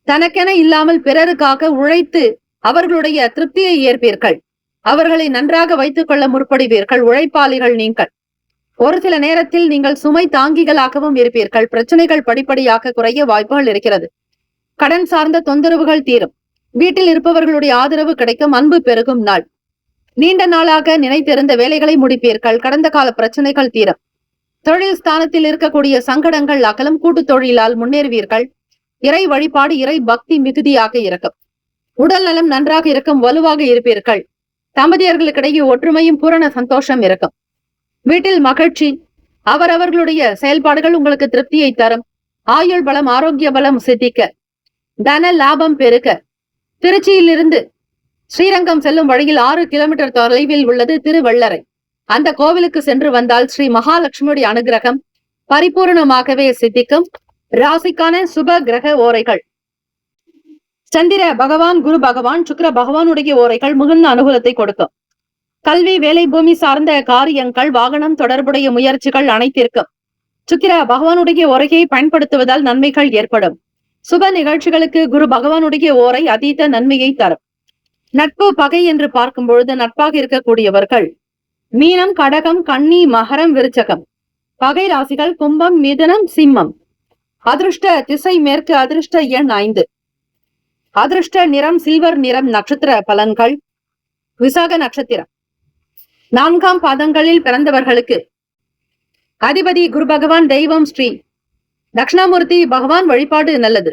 Speaker 2: தனக்கென இல்லாமல் பிறருக்காக உழைத்து அவர்களுடைய திருப்தியை ஏற்பீர்கள். அவர்களை நன்றாக வைத்துக் கொள்ள முற்படுவீர்கள். உழைப்பாளிகள் நீங்கள். ஒரு சில நேரத்தில் நீங்கள் சுமை தாங்கிகளாகவும் இருப்பீர்கள். பிரச்சனைகள் படிப்படியாக குறைய வாய்ப்புகள் இருக்கிறது. கடன் சார்ந்த தொந்தரவுகள் தீரும். வீட்டில் இருப்பவர்களுடைய ஆதரவு கிடைக்கும். அன்பு பெருகும் நாள். நீண்ட நாளாக நினைத்திருந்த வேலைகளை முடிப்பீர்கள். கடந்த கால பிரச்சனைகள் தீரும். தொழில் ஸ்தானத்தில் இருக்கக்கூடிய சங்கடங்கள் அகலும். கூட்டு தொழிலால் முன்னேறுவீர்கள். இறை வழிபாடு, இறை பக்தி மிகுதியாக இருக்கும். உடல் நலம் நன்றாக இருக்கும். வலுவாக இருப்பீர்கள். தம்பதியர்களுக்கிடையே ஒற்றுமையும் பூரண சந்தோஷம் இருக்கும். வீட்டில் மகிழ்ச்சி. அவரவர்களுடைய செயல்பாடுகள் உங்களுக்கு திருப்தியை தரும். ஆயுள் பலம், ஆரோக்கிய பலம் சித்திக்க. தன லாபம் பெருக. திருச்சியிலிருந்து ஸ்ரீரங்கம் செல்லும் வழியில் 6 கிலோமீட்டர் தொலைவில் உள்ளது திருவள்ளரை. அந்த கோவிலுக்கு சென்று வந்தால் ஸ்ரீ மகாலட்சுமியுடைய அனுகிரகம் பரிபூர்ணமாகவே சித்திக்கும். ராசிக்கான சுப கிரக ஓரைகள்: சந்திர பகவான், குரு பகவான், சுக்கிர பகவானுடைய ஓரைகள் மிகுந்த அனுகூலத்தை கொடுக்கும். கல்வி, வேலை, பூமி சார்ந்த காரியங்கள், வாகனம் தொடர்புடைய முயற்சிகள் அனைத்திற்கும் சுக்கிர பகவானுடைய ஓரையை பயன்படுத்துவதால் நன்மைகள் ஏற்படும். சுப நிகழ்ச்சிகளுக்கு குரு பகவானுடைய ஓரை அதீத நன்மையை தரும். நட்பு பகை என்று பார்க்கும் பொழுது நட்பாக இருக்கக்கூடியவர்கள் மீனம், கடகம், கன்னி, மகரம், விருச்சகம். பகை ராசிகள் கும்பம், மிதுனம், சிம்மம். அதிர்ஷ்ட திசை மேற்கு. அதிர்ஷ்ட எண் 5. அதிர்ஷ்ட நிறம் சில்வர் நிறம். நட்சத்திர பலன்கள். விசாக நட்சத்திரம் 4ஆம் பாதங்களில் பிறந்தவர்களுக்கு அதிபதி குரு பகவான். தெய்வம் ஸ்ரீ தட்சிணாமூர்த்தி பகவான் வழிபாடு நல்லது.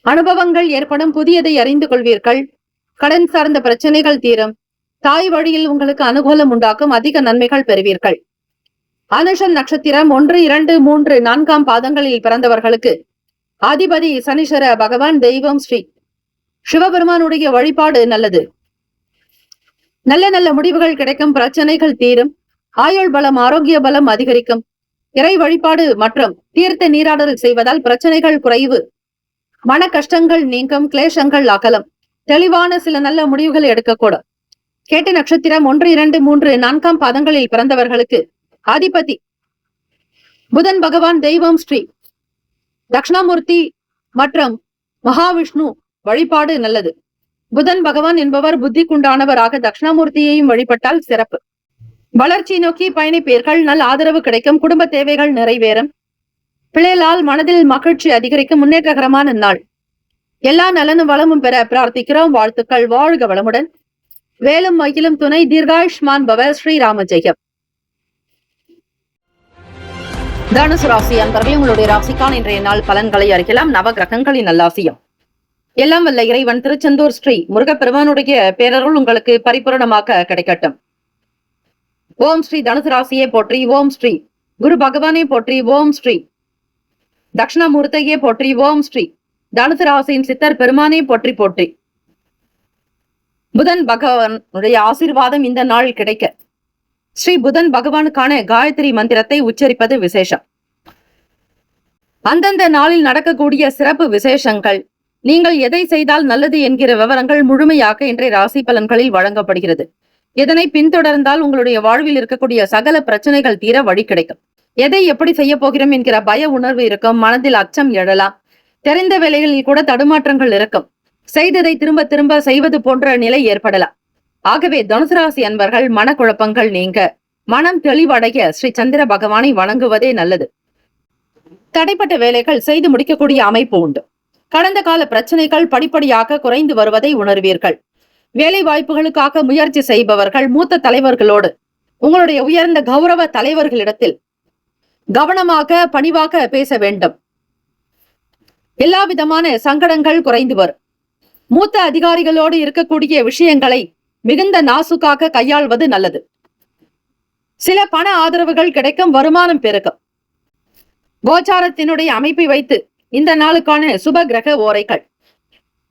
Speaker 2: அனுபவங்கள் ஏற்படும். புதியதை அறிந்து கொள்வீர்கள். கடன் சார்ந்த பிரச்சனைகள் தீரும். தாய் வழியில் உங்களுக்கு அனுகூலம் உண்டாக்கும். அதிக நன்மைகள் பெறுவீர்கள். அனுஷம் நட்சத்திரம் 1, 2, 3, 4ஆம் பாதங்களில் பிறந்தவர்களுக்கு அதிபதி சனீஸ்வர பகவான். தெய்வம் ஸ்ரீ சிவபெருமானுடைய வழிபாடு நல்லது. நல்ல நல்ல முடிவுகள் கிடைக்கும். பிரச்சனைகள் தீரும். ஆயுள் பலம் ஆரோக்கிய பலம் அதிகரிக்கும். இறை வழிபாடு மற்றும் தீர்த்த நீராடல் செய்வதால் பிரச்சனைகள் குறைவு. மன கஷ்டங்கள் நீங்கும். கிளேசங்கள் அகலம். தெளிவான சில நல்ல முடிவுகள் எடுக்கக்கூடும். கேட்ட நட்சத்திரம் 1, 2, 3, 4ஆம் பாதங்களில் பிறந்தவர்களுக்கு அதிபதி புதன் பகவான். தெய்வம் ஸ்ரீ தட்சிணாமூர்த்தி மற்றும் மகாவிஷ்ணு வழிபாடு நல்லது. புதன் பகவான் என்பவர் புத்திக்குண்டானவராக தட்சிணாமூர்த்தியையும் வழிபட்டால் சிறப்பு. வளர்ச்சி நோக்கி பயணிப்பீர்கள். நல்ல ஆதரவு கிடைக்கும். குடும்ப தேவைகள் நிறைவேறும். பிள்ளைகளால் மனதில் மகிழ்ச்சி அதிகரிக்கும். முன்னேற்றகரமான நாள். எல்லா நலனும் வளமும் பெற பிரார்த்திக்கிறோம். வாழ்த்துக்கள். வாழ்க வளமுடன். வேலும் மகிழும் துணை. தீர்காயுஷ்மான் பவ. ஸ்ரீராம ஜெயம். தனுசு ராசி அன்பர்கள், உங்களுடைய ராசிக்கான இன்றைய நாள் பலன்களை அறியலாம். நவ கிரகங்களின் நல்லாசியம். எல்லாம் வல்ல இறைவன் திருச்செந்தூர் ஸ்ரீ முருகப்பெருமானுடைய பேரருள் உங்களுக்கு பரிபூரணமாக கிடைக்கட்டும். ஓம் ஸ்ரீ தனுசு ராசியை போற்றி. ஓம் ஸ்ரீ குரு பகவானை போற்றி. ஓம் ஸ்ரீ தட்சிணாமூர்த்தியை போற்றி. ஓம் ஸ்ரீ தனுசு ராசியின் சித்தர் பெருமானை போற்றி போற்றி. புதன் பகவானுடைய ஆசீர்வாதம் இந்த நாள் கிடைக்க ஸ்ரீ புதன் பகவானுக்கான காயத்ரி மந்திரத்தை உச்சரிப்பது விசேஷம். அந்தந்த நாளில் நடக்கக்கூடிய சிறப்பு விசேஷங்கள், நீங்கள் எதை செய்தால் நல்லது என்கிற விவரங்கள் முழுமையாக இன்றைய ராசி பலன்களில் வழங்கப்படுகிறது. இதனை பின்தொடர்ந்தால் உங்களுடைய வாழ்வில் இருக்கக்கூடிய சகல பிரச்சனைகள் தீர வழி கிடைக்கும். எதை எப்படி செய்ய போகிறோம் என்கிற பய உணர்வு இருக்கும். மனதில் அச்சம் எழலாம். தெரிந்த வேலைகளில் கூட தடுமாற்றங்கள் இருக்கும். செய்ததை திரும்ப திரும்ப செய்வது போன்ற நிலை ஏற்படலாம். ஆகவே தனுசு ராசி அன்பர்கள் மனக்குழப்பங்கள் நீங்க மனம் தெளிவடைய ஸ்ரீ சந்திர பகவானை வணங்குவதே நல்லது. தடைப்பட்ட வேலைகள் செய்து முடிக்கக்கூடிய அமைப்பு உண்டு. கடந்த கால பிரச்சனைகள் படிப்படியாக குறைந்து வருவதை உணர்வீர்கள். வேலை வாய்ப்புகளுக்காக முயற்சி செய்பவர்கள் மூத்த தலைவர்களோடு, உங்களுடைய உயர்ந்த கௌரவ தலைவர்களிடத்தில் கவனமாக பணிவாக பேச வேண்டும். எல்லா விதமான சங்கடங்கள் குறைந்து வரும். மூத்த அதிகாரிகளோடு இருக்கக்கூடிய விஷயங்களை மிகுந்த நாசுக்காக கையாள்வது நல்லது. சில பண ஆதரவுகள் கிடைக்கும். வருமானம் பெருகும். கோச்சாரத்தினுடைய அமைப்பை வைத்து இந்த நாளுக்கான சுப கிரக ஓரைகள்.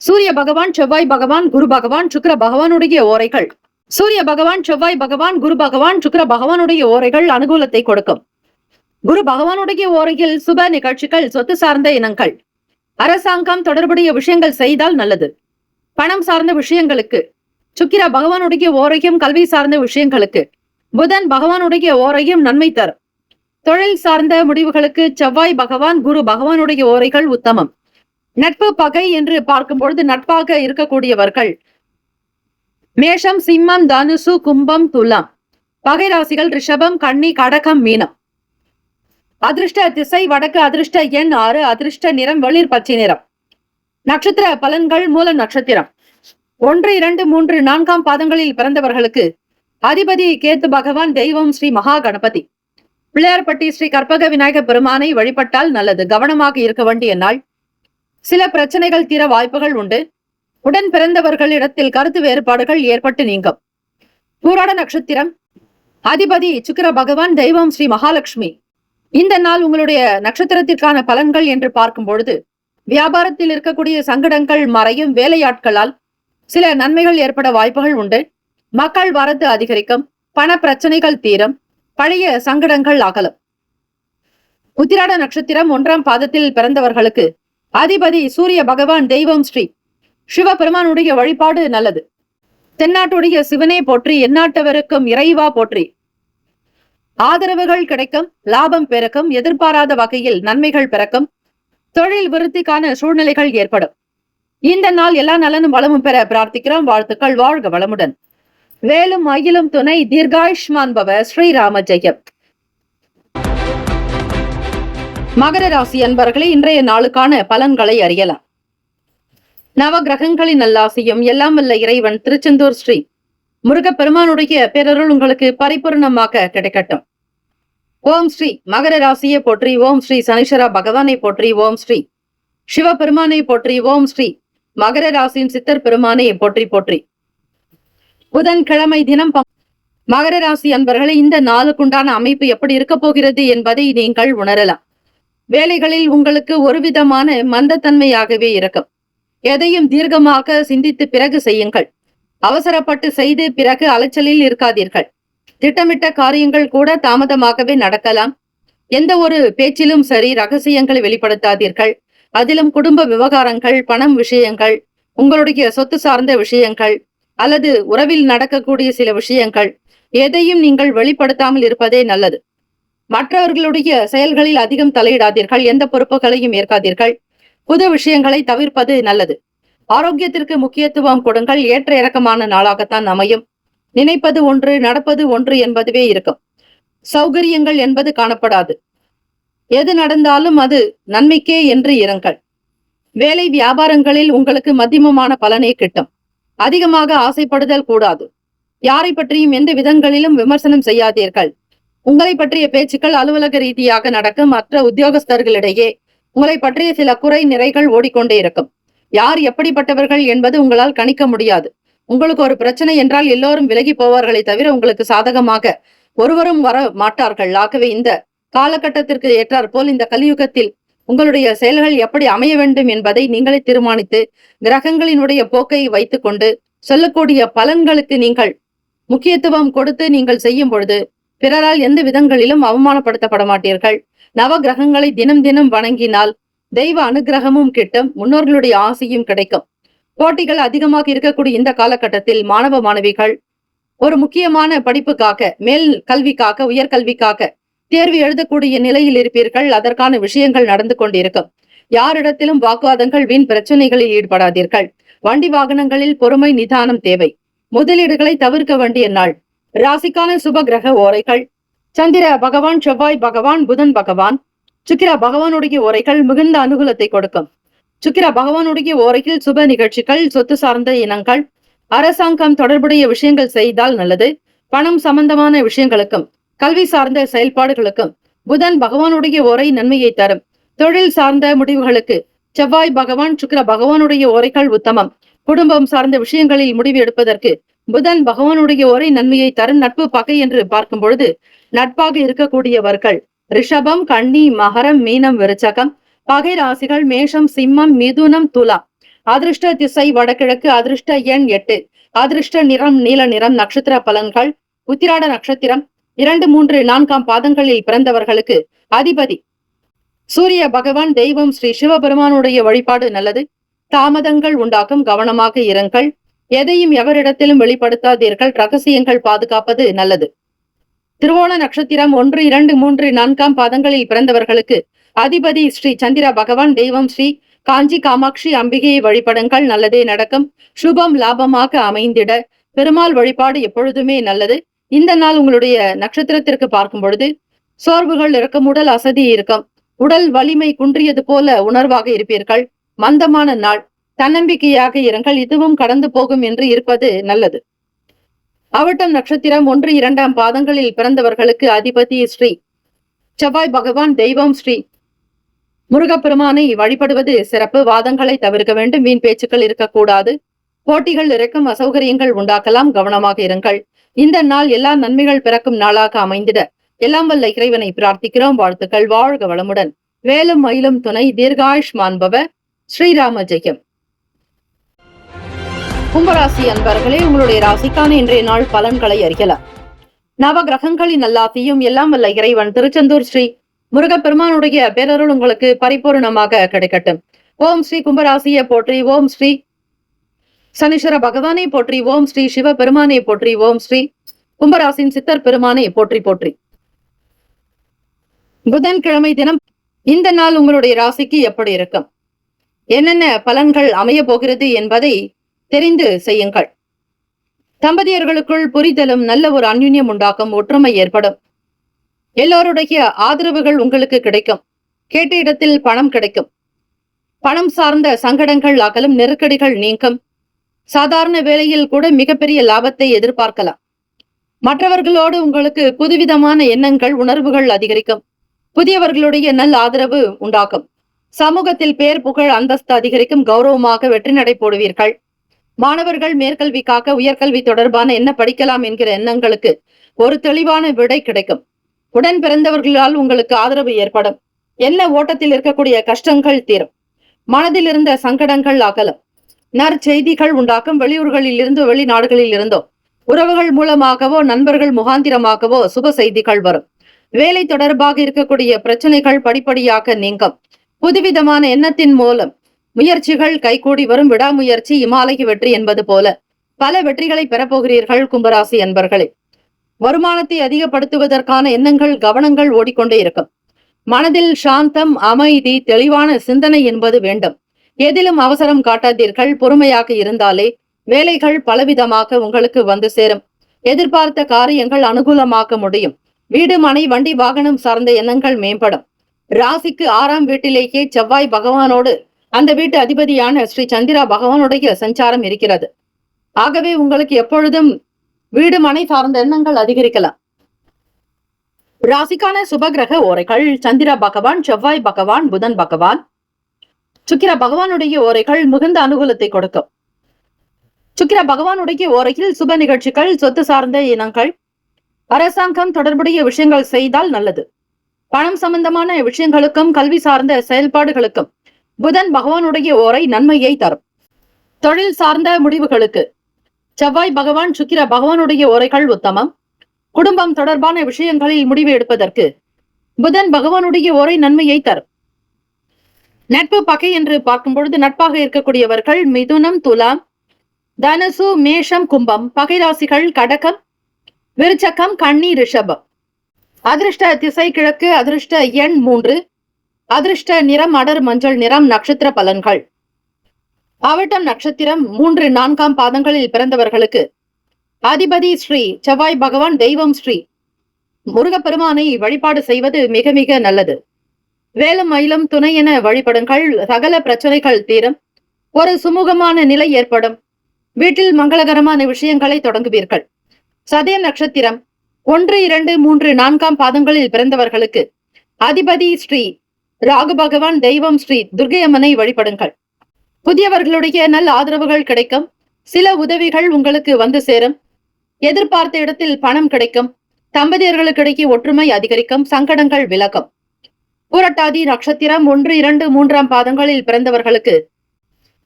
Speaker 2: சூரிய பகவான், செவ்வாய் பகவான், குரு பகவான், சுக்கிர பகவானுடைய ஓரைகள். சூரிய பகவான், செவ்வாய் பகவான், குரு பகவான், சுக்கிர பகவானுடைய ஓரைகள் அனுகூலத்தை கொடுக்கும். குரு பகவானுடைய ஓரையில் சுப நிகழ்ச்சிகள், சொத்து சார்ந்த இனங்கள், அரசாங்கம் தொடர்புடைய விஷயங்கள் செய்தால் நல்லது. பணம் சார்ந்த விஷயங்களுக்கு சுக்கிர பகவானுடைய ஓரையும், கல்வி சார்ந்த விஷயங்களுக்கு புதன் பகவானுடைய ஓரையும் நன்மை தரும். தொழில் சார்ந்த முடிவுகளுக்கு செவ்வாய் பகவான், குரு பகவானுடைய ஓரைகள் உத்தமம். நட்பு பகை என்று பார்க்கும் பொழுது நட்பாக இருக்கக்கூடியவர்கள் மேஷம், சிம்மம், தனுசு, கும்பம், துலாம். பகை ராசிகள் ரிஷபம், கன்னி, கடகம், மீனம். அதிர்ஷ்ட திசை வடக்கு. அதிர்ஷ்ட எண் 6. அதிர்ஷ்ட நிறம் வெளிர் பச்சை நிறம். நட்சத்திர பலன்கள். மூல நட்சத்திரம் 1, 2, 3, 4ஆம் பாதங்களில் பிறந்தவர்களுக்கு அதிபதி கேத்து பகவான். தெய்வம் ஸ்ரீ மகா கணபதி. பிள்ளையார்பட்டி ஸ்ரீ கற்பக விநாயகர் பெருமானை வழிபட்டால் நல்லது. கவனமாக இருக்க வேண்டிய நாள். சில பிரச்சனைகள் தீர வாய்ப்புகள் உண்டு. உடன் பிறந்தவர்களிடத்தில் கருத்து வேறுபாடுகள் ஏற்பட்டு நீங்கும். பூராட நட்சத்திரம் அதிபதி சுக்கிர பகவான். தெய்வம் ஸ்ரீ மகாலட்சுமி. இந்த நாள் உங்களுடைய நட்சத்திரத்திற்கான பலன்கள் என்று பார்க்கும் பொழுது வியாபாரத்தில் இருக்கக்கூடிய சங்கடங்கள் மறையும். வேலையாட்களால் சில நன்மைகள் ஏற்பட வாய்ப்புகள் உண்டு. மக்கள் வரத்து அதிகரிக்கும். பண பிரச்சனைகள் தீரும். பழைய சங்கடங்கள் அகலும். உத்திராட நட்சத்திரம் 1ஆம் பாதத்தில் பிறந்தவர்களுக்கு அதிபதி சூரிய பகவான். தெய்வம் ஸ்ரீ சிவபெருமானுடைய வழிபாடு நல்லது. தென்னாட்டுடைய சிவனே போற்றி. எந்நாட்டவருக்கும் இறைவா போற்றி. ஆதரவுகள் கிடைக்கும். லாபம் பெருக்கும். எதிர்பாராத வகையில் நன்மைகள் பிறக்கும். தொழில் விருத்திக்கான சூழ்நிலைகள் ஏற்படும். இந்த நாள் எல்லா நலனும் வளமும் பெற பிரார்த்திக்கிறோம். வாழ்த்துக்கள். வாழ்க வளமுடன். வேலும் மயிலும் துணை. தீர்காயுஷ்மான் பவ. ஸ்ரீராம ஜெயம். மகர ராசி அன்பர்களே, இன்றைய நாளுக்கான பலன்களை அறியலாம். நவ கிரகங்களின் நல்லாசியும் எல்லாம் வல்ல இறைவன் திருச்செந்தூர் ஸ்ரீ முருகப்பெருமானுடைய பேரருள் உங்களுக்கு பரிபூர்ணமாக கிடைக்கட்டும். ஓம் ஸ்ரீ மகர ராசியை போற்றி, ஓம் ஸ்ரீ சனீஸ்வர பகவானை போற்றி, ஓம் ஸ்ரீ சிவபெருமானை போற்றி, ஓம் ஸ்ரீ மகர ராசியின் சித்தர் பெருமானை போற்றி போற்றி. புதன்கிழமை தினம் மகர ராசி அன்பர்களை இந்த நாளுக்குண்டான அமைப்பு எப்படி இருக்க போகிறது என்பதை நீங்கள் உணரலாம். வேலைகளில் உங்களுக்கு ஒரு விதமான மந்தத்தன்மையாகவே இருக்கும். எதையும் தீர்க்கமாக சிந்தித்து பிறகு செய்யுங்கள். அவசரப்பட்டு செய்து பிறகு அலைச்சலில் இருக்காதீர்கள். திட்டமிட்ட காரியங்கள் கூட தாமதமாகவே நடக்கலாம். எந்த ஒரு பேச்சிலும் சரி ரகசியங்களை வெளிப்படுத்தாதீர்கள். அதிலும் குடும்ப விவகாரங்கள், பணம் விஷயங்கள், உங்களுடைய சொத்து சார்ந்த விஷயங்கள் அல்லது உறவில் நடக்கக்கூடிய சில விஷயங்கள் எதையும் நீங்கள் வெளிப்படுத்தாமல் இருப்பதே நல்லது. மற்றவர்களுடைய செயல்களில் அதிகம் தலையிடாதீர்கள். எந்த பொறுப்புகளையும் ஏற்காதீர்கள். புது விஷயங்களை தவிர்ப்பது நல்லது. ஆரோக்கியத்திற்கு முக்கியத்துவம் கொடுங்கள். ஏற்ற இறக்கமான நாளாகத்தான் அமையும். நினைப்பது ஒன்று, நடப்பது ஒன்று என்பதுவே இருக்கும். சௌகரியங்கள் என்பது காணப்படாது. எது நடந்தாலும் அது நன்மைக்கே என்று இருங்கள். வேலை வியாபாரங்களில் உங்களுக்கு மத்தியமமான பலனே கிட்டும். அதிகமாக ஆசைப்படுதல் கூடாது. யாரை பற்றியும் எந்த விதங்களிலும் விமர்சனம் செய்யாதீர்கள். உங்களை பற்றிய பேச்சுக்கள் அலுவலக ரீதியாக நடக்கும். மற்ற உத்தியோகஸ்தர்களிடையே உங்களை பற்றிய சில குறை நிறைகள் ஓடிக்கொண்டே இருக்கும். யார் எப்படிப்பட்டவர்கள் என்பது உங்களால் கணிக்க முடியாது. உங்களுக்கு ஒரு பிரச்சனை என்றால் எல்லோரும் விலகி போவார்களை தவிர உங்களுக்கு சாதகமாக ஒருவரும் வர மாட்டார்கள். ஆகவே இந்த காலகட்டத்திற்கு ஏற்றாற் போல் இந்த கலியுகத்தில் உங்களுடைய செயல்கள் எப்படி அமைய வேண்டும் என்பதை நீங்களே தீர்மானித்து கிரகங்களினுடைய போக்கை வைத்துக் கொண்டு சொல்லக்கூடிய பலன்களுக்கு நீங்கள் முக்கியத்துவம் கொடுத்து நீங்கள் செய்யும் பொழுது பிறரால் எந்த விதங்களிலும் அவமானப்படுத்தப்பட மாட்டீர்கள். நவ கிரகங்களை தினம் தினம் வணங்கினால் தெய்வ அனுகிரகமும் கிட்டும். முன்னோர்களுடைய ஆசையும் கிடைக்கும். போட்டிகள் அதிகமாக இருக்கக்கூடிய இந்த காலகட்டத்தில் மாணவ மாணவிகள் ஒரு முக்கியமான படிப்புக்காக, மேல் கல்விக்காக, உயர்கல்விக்காக தேர்வு எழுதக்கூடிய நிலையில் இருப்பீர்கள். அதற்கான விஷயங்கள் நடந்து கொண்டிருக்கும். யாரிடத்திலும் வாக்குவாதங்கள், வீண் பிரச்சனைகளில் ஈடுபடாதீர்கள். வண்டி வாகனங்களில் பொறுமை, நிதானம் தேவை. முதலீடுகளை தவிர்க்க வேண்டிய நாள். ராசிக்கான சுப கிரக ஓரைகள்: சந்திர பகவான், செவ்வாய் பகவான், புதன் பகவான், சுக்கிர பகவானுடைய ஓரைகள் மிகுந்த அனுகூலத்தை கொடுக்கும். சுக்கிர பகவானுடைய ஓரையில் சுப நிகழ்ச்சிகள், சொத்து சார்ந்த இனங்கள், அரசாங்கம் தொடர்புடைய விஷயங்கள் செய்தால் நல்லது. பணம் சம்பந்தமான விஷயங்களுக்கும் கல்வி சார்ந்த செயல்பாடுகளுக்கும் புதன் பகவானுடைய ஓரை நன்மையை தரும். தொழில் சார்ந்த முடிவுகளுக்கு செவ்வாய் பகவான், சுக்கிர பகவானுடைய ஓரைகள் உத்தமம். குடும்பம் சார்ந்த விஷயங்களில் முடிவு எடுப்பதற்கு புதன் பகவானுடைய ஓரை நன்மையை தரும். நட்பு பகை என்று பார்க்கும் பொழுது நட்பாக இருக்கக்கூடியவர்கள் ரிஷபம், கன்னி, மகரம், மீனம், விருச்சகம். பகை ராசிகள் மேஷம், சிம்மம், மிதுனம், துலா. அதிர்ஷ்ட திசை வடகிழக்கு. அதிர்ஷ்ட எண் 8. அதிர்ஷ்ட நிறம் நீல நிறம். நட்சத்திர பலன்கள்: உத்திராட நட்சத்திரம் 2, 3, 4 பாதங்களில் பிறந்தவர்களுக்கு அதிபதி சூரிய பகவான். தெய்வம் ஸ்ரீ சிவபெருமானுடைய வழிபாடு நல்லது. தாமதங்கள் உண்டாக்கும். கவனமாக இருங்கள். எதையும் எவரிடத்திலும் வெளிப்படுத்தாதீர்கள். ரகசியங்கள் பாதுகாப்பது நல்லது. திருவோண நட்சத்திரம் 1, 2, 3, 4 பாதங்களில் பிறந்தவர்களுக்கு அதிபதி ஸ்ரீ சந்திர பகவான். தெய்வம் ஸ்ரீ காஞ்சி காமாட்சி அம்பிகையை வழிபடுங்கள். நல்லதே நடக்கும். சுபம் லாபமாக அமைந்திட பெருமாள் வழிபாடு எப்பொழுதுமே நல்லது. இந்த நாள் உங்களுடைய நட்சத்திரத்திற்கு பார்க்கும் பொழுது சோர்வுகள் இருக்கும். உடல் அசதி இருக்கும். உடல் வலிமை குன்றியது போல உணர்வாக இருப்பீர்கள். மந்தமான நாள். தன்னம்பிக்கையாக இருங்கள். இதுவும் கடந்து போகும் என்று இருப்பது நல்லது. அவிட்டம் நட்சத்திரம் 1, 2 பாதங்களில் பிறந்தவர்களுக்கு அதிபதி ஸ்ரீ செவ்வாய் பகவான். தெய்வம் ஸ்ரீ முருகப்பெருமானை வழிபடுவது சிறப்பு. வாதங்களை தவிர்க்க வேண்டும். வீண் பேச்சுக்கள் இருக்கக்கூடாது. போட்டிகள் இருக்கும். அசௌகரியங்கள் உண்டாக்கலாம். கவனமாக இருங்கள். இந்த நாள் எல்லா நன்மைகள் பிறக்கும் நாளாக அமைந்திட எல்லாம் வல்ல இறைவனை பிரார்த்திக்கிறோம். வாழ்த்துக்கள். வாழ்க வளமுடன். வேலும் மயிலும் துணை. தீர்காயுஷ்மான் பவ. ஸ்ரீராம ஜெயம். கும்பராசி அன்பர்களே, உங்களுடைய ராசிக்கான இன்றைய நாள் பலன்களை அறியலாம். நவ கிரகங்களின் நல்லாசியும் எல்லாம் வல்ல இறைவன் திருச்செந்தூர் ஸ்ரீ முருகப்பெருமானுடைய பேரருள் உங்களுக்கு பரிபூர்ணமாக கிடைக்கட்டும். ஓம் ஸ்ரீ கும்பராசியை போற்றி, ஓம் ஸ்ரீ சனீஸ்வர பகவானை போற்றி, ஓம் ஸ்ரீ சிவ பெருமானை போற்றி, ஓம் ஸ்ரீ கும்பராசின் சித்தர் பெருமானை போற்றி போற்றி. புதன்கிழமை தினம் இந்த நாள் உங்களுடைய ராசிக்கு எப்படி இருக்கும், என்னென்ன பலன்கள் அமைய போகிறது என்பதை தெரிந்து செய்யுங்கள். தம்பதியர்களுக்குள் புரிதலும் நல்ல ஒரு அந்யுன்யம் உண்டாக்கும். ஒற்றுமை ஏற்படும். எல்லோருடைய ஆதரவுகள் உங்களுக்கு கிடைக்கும். கேட்ட இடத்தில் பணம் கிடைக்கும். பணம் சார்ந்த சங்கடங்கள் அகலும், நெருக்கடிகள் நீங்கும். சாதாரண வேலையில் கூட மிகப்பெரிய லாபத்தை எதிர்பார்க்கலாம். மற்றவர்களோடு உங்களுக்கு புதுவிதமான எண்ணங்கள், உணர்வுகள் அதிகரிக்கும். புதியவர்களுடைய நல்ல ஆதரவு உண்டாகும். சமூகத்தில் பேர், புகழ், அந்தஸ்து அதிகரிக்கும். கௌரவமாக வெற்றி நடை போடுவீர்கள். மாணவர்கள் மேற்கல்விக்காக உயர்கல்வி தொடர்பான என்ன படிக்கலாம் என்கிற எண்ணங்களுக்கு ஒரு தெளிவான விடை கிடைக்கும். உடன் பிறந்தவர்களால் உங்களுக்கு ஆதரவு ஏற்படும். என்ன ஓட்டத்தில் இருக்கக்கூடிய கஷ்டங்கள் தீரும். மனதில் இருந்த சங்கடங்கள் அகலும். நற்செய்திகள் உண்டாக்கும். வெளியூர்களில் இருந்து, வெளிநாடுகளில் இருந்தோ, உறவுகள் மூலமாகவோ, நண்பர்கள் முகாந்திரமாகவோ சுப செய்திகள் வரும். வேலை தொடர்பாக இருக்கக்கூடிய பிரச்சனைகள் படிப்படியாக நீங்கும். புதுவிதமான எண்ணத்தின் மூலம் முயற்சிகள் கைகூடி வரும். விடாமுயற்சி இமாலய வெற்றி என்பது போல பல வெற்றிகளை பெறப்போகிறீர்கள். கும்பராசி அன்பர்களே, வருமானத்தை அதிகப்படுத்துவதற்கான எண்ணங்கள், கவனங்கள் ஓடிக்கொண்டே இருக்கும். மனதில் சாந்தம், அமைதி, தெளிவான சிந்தனை என்பது வேண்டும். எதிலும் அவசரம் காட்டாதீர்கள். பொறுமையாக இருந்தாலே வேலைகள் பலவிதமாக உங்களுக்கு வந்து சேரும். எதிர்பார்த்த காரியங்கள் அனுகூலமாக்க முடியும். வீடு, மனை, வண்டி, வாகனம் சார்ந்த எண்ணங்கள் மேம்படும். ராசிக்கு 6ஆம் வீட்டிலேயே செவ்வாய் பகவானோடு அந்த வீட்டு அதிபதியான ஸ்ரீ சந்திரா பகவானுடைய சஞ்சாரம் இருக்கிறது. ஆகவே உங்களுக்கு எப்பொழுதும் வீடு, மனை சார்ந்த எண்ணங்கள் அதிகரிக்கலாம். ராசிக்கான சுபகிரக ஓரைகள்: சந்திர பகவான், செவ்வாய் பகவான், புதன் பகவான், சுக்கிர பகவானுடைய ஓரைகள் மிகுந்த அனுகூலத்தை கொடுக்கும். சுக்கிர பகவானுடைய ஓரையில் சுப நிகழ்ச்சிகள், சொத்து சார்ந்த இனங்கள், அரசாங்கம் தொடர்புடைய விஷயங்கள் செய்தால் நல்லது. பணம் சம்பந்தமான விஷயங்களுக்கும் கல்வி சார்ந்த செயல்பாடுகளுக்கும் புதன் பகவானுடைய ஓரை நன்மையை தரும். தொழில் சார்ந்த முடிவுகளுக்கு செவ்வாய் பகவான், சுக்கிர பகவானுடைய ஓரைகள் உத்தமம். குடும்பம் தொடர்பான விஷயங்களில் முடிவு எடுப்பதற்கு புதன் பகவானுடைய ஓரை நன்மையை தரும். நட்பு, பகை என்று பார்க்கும் பொழுது நட்பாக இருக்கக்கூடியவர்கள் மிதுனம், துலாம், தனுசு, மேஷம், கும்பம். பகை ராசிகள் கடகம், விருச்சகம், கன்னி, ரிஷபம். அதிர்ஷ்ட திசை கிழக்கு. அதிர்ஷ்ட எண் 3. அதிர்ஷ்ட நிறம் அடர் மஞ்சள் நிறம். நட்சத்திர பலன்கள்: அவிட்டம் நட்சத்திரம் 3, 4ஆம் பாதங்களில் பிறந்தவர்களுக்கு அதிபதி ஸ்ரீ செவ்வாய் பகவான், தெய்வம் ஸ்ரீ முருகப்பெருமானை வழிபாடு செய்வது மிக மிக நல்லது. வேலும் மயிலும் துணை என வழிபடுங்கள். சகல பிரச்சனைகள் தீரும். ஒரு சுமூகமான நிலை ஏற்படும். வீட்டில் மங்களகரமான விஷயங்களை தொடங்குவீர்கள். சதய நட்சத்திரம் 1, 2, 3, 4ஆம் பாதங்களில் பிறந்தவர்களுக்கு அதிபதி ஸ்ரீ ராகு பகவான், தெய்வம் ஸ்ரீ துர்க்கையம்மனை வழிபடுங்கள். புதியவர்களுடைய நல்ல ஆதரவுகள் கிடைக்கும். சில உதவிகள் உங்களுக்கு வந்து சேரும். எதிர்பார்த்த இடத்தில் பணம் கிடைக்கும். தம்பதியர்களுக்கிடையே ஒற்றுமை அதிகரிக்கும். சங்கடங்கள் விலகும். பூரட்டாதி நட்சத்திரம் 1, 2, 3ஆம் பாதங்களில் பிறந்தவர்களுக்கு